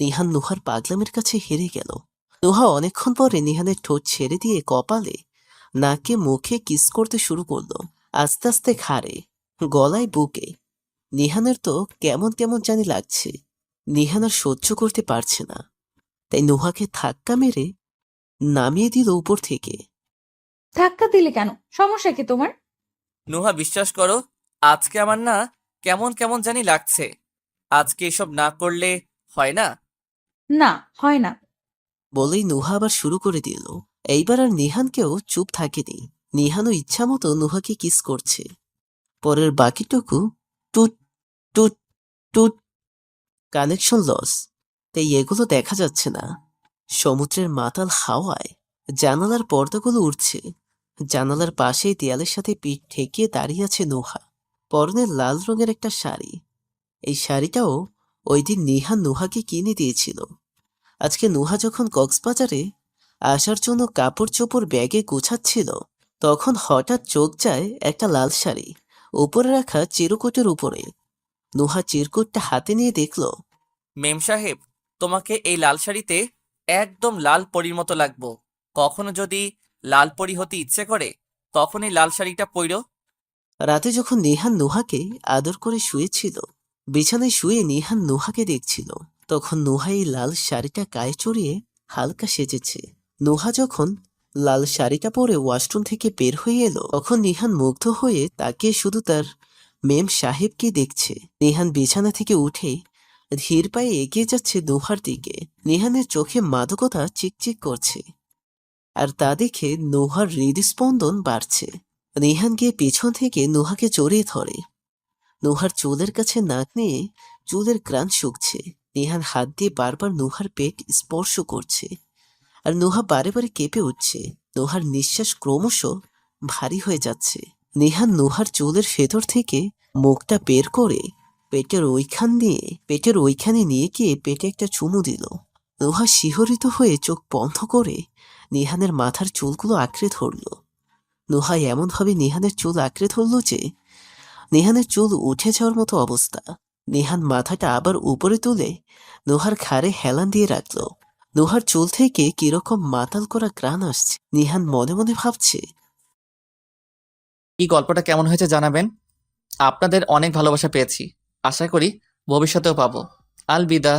Speaker 3: নিহান নুহার পাগলামের কাছে হেরে গেল। নুহা অনেকক্ষণ পরে নিহানের ঠোঁট ছেড়ে দিয়ে কপালে, নাকে, মুখে কিস করতে শুরু করলো। আস্তে আস্তে ঘাড়ে, গলায়, বুকে। নিহানের তো কেমন কেমন জানি লাগছে। নিহান আর সহ্য করতে পারছে না, তাই নুহাকে ধাক্কা মেরে নামিয়ে দিল উপর থেকে।
Speaker 1: ধাক্কা দিলে কেন? সমস্যা কি তোমার?
Speaker 9: নোহা, বিশ্বাস করো, আজকে আমার না কেমন কেমন জানি লাগছে। আজকে এসব না করলে হয় না?
Speaker 1: না, হয় না।
Speaker 3: বলেই নুহা আবার শুরু করে দিল। এইবার আর নিহানকেও চুপ থাকেনি। নিহানও ইচ্ছা মতো নুহাকে কিস করছে। পরের বাকিটুকু টুট টুট টুট, কানেকশন লস। তাই এগুলো দেখা যাচ্ছে না। সমুদ্রের মাতাল হাওয়ায় জানালার পর্দাগুলো উঠছে। জানালার পাশেই দেয়ালের সাথে পিঠ ঠেকিয়ে দাঁড়িয়ে আছে নুহা। পরনে লাল রঙের একটা শাড়ি। এই শাড়িটাও ওই দিন নিহান নুহাকে কিনে দিয়েছিল। আজকে নুহা যখন কক্সবাজারে আসার জন্য কাপড় চোপড় ব্যাগে গোছাচ্ছিল, তখন হঠাৎ চোখ যায় একটা লাল শাড়ি উপরে রাখা চিরকুটের উপরে। নুহা চিরকুটটা হাতে নিয়ে দেখল,
Speaker 9: মেম সাহেব, তোমাকে এই লাল শাড়িতে একদম লাল পরীর মতো লাগবো। কখনো যদি লাল পরী হতে ইচ্ছে করে তখন এই লাল শাড়িটা পইরো।
Speaker 3: রাতে যখন নিহান নুহাকে আদর করে শুয়েছিল, বিছানায় শুয়ে নিহান নুহাকে দেখছিল, তখন নুহা এই লাল শাড়িটা গায়ে চড়িয়ে হালকা সেজেছে। নুহা যখন লাল শাড়িটা পরে ওয়াশরুম থেকে বের হয়ে এলো, তখন নিহান মুগ্ধ হয়ে তাকিয়ে শুধু তার মেম সাহেবকে দেখছে। নিহান বিছানা থেকে উঠে ধীর পায়ে এগিয়ে যাচ্ছে নুহার দিকে। নিহানের চোখে মাদকতা চিকচিক করছে, আর তা দেখে নুহার হৃদস্পন্দন বাড়ছে। নিহান গিয়ে পিছন থেকে নুহাকে জড়িয়ে ধরে। নুহার চুলের কাছে নাক নিয়ে চুলের গ্রান শুকছে। নিহান হাত দিয়ে বারবার নুহার পেট স্পর্শ করছে, আর নুহা বারে বারে কেঁপে উঠছে। নুহার নিঃশ্বাস ক্রমশ ভারী হয়ে যাচ্ছে। নিহান নুহার চুলের ভেতর থেকে মুখটা বের করে পেটের ওইখানে নিয়ে গিয়ে পেটে একটা চুমু দিল। নুহা শিহরিত হয়ে চোখ বন্ধ করে নিহানের মাথার চুলগুলো আঁকড়ে ধরল। নুহা এমনভাবে নিহানের চুল আঁকড়ে ধরল যে নিহানের চুল উঠে যাওয়ার মতো অবস্থা। নিহান মাথাটা আবার উপরে তুলে নুহার ঘাড়ে হেলান দিয়ে রাখল। নুহার চুল থেকে কিরকম মাতাল করা গ্রান আসছে। নিহান মনে মনে ভাবছে,
Speaker 9: এই গল্পটা কেমন হয়েছে জানাবেন। আপনাদের অনেক ভালোবাসা পেয়েছি, আশা করি ভবিষ্যতেও পাবো। আলবিদা।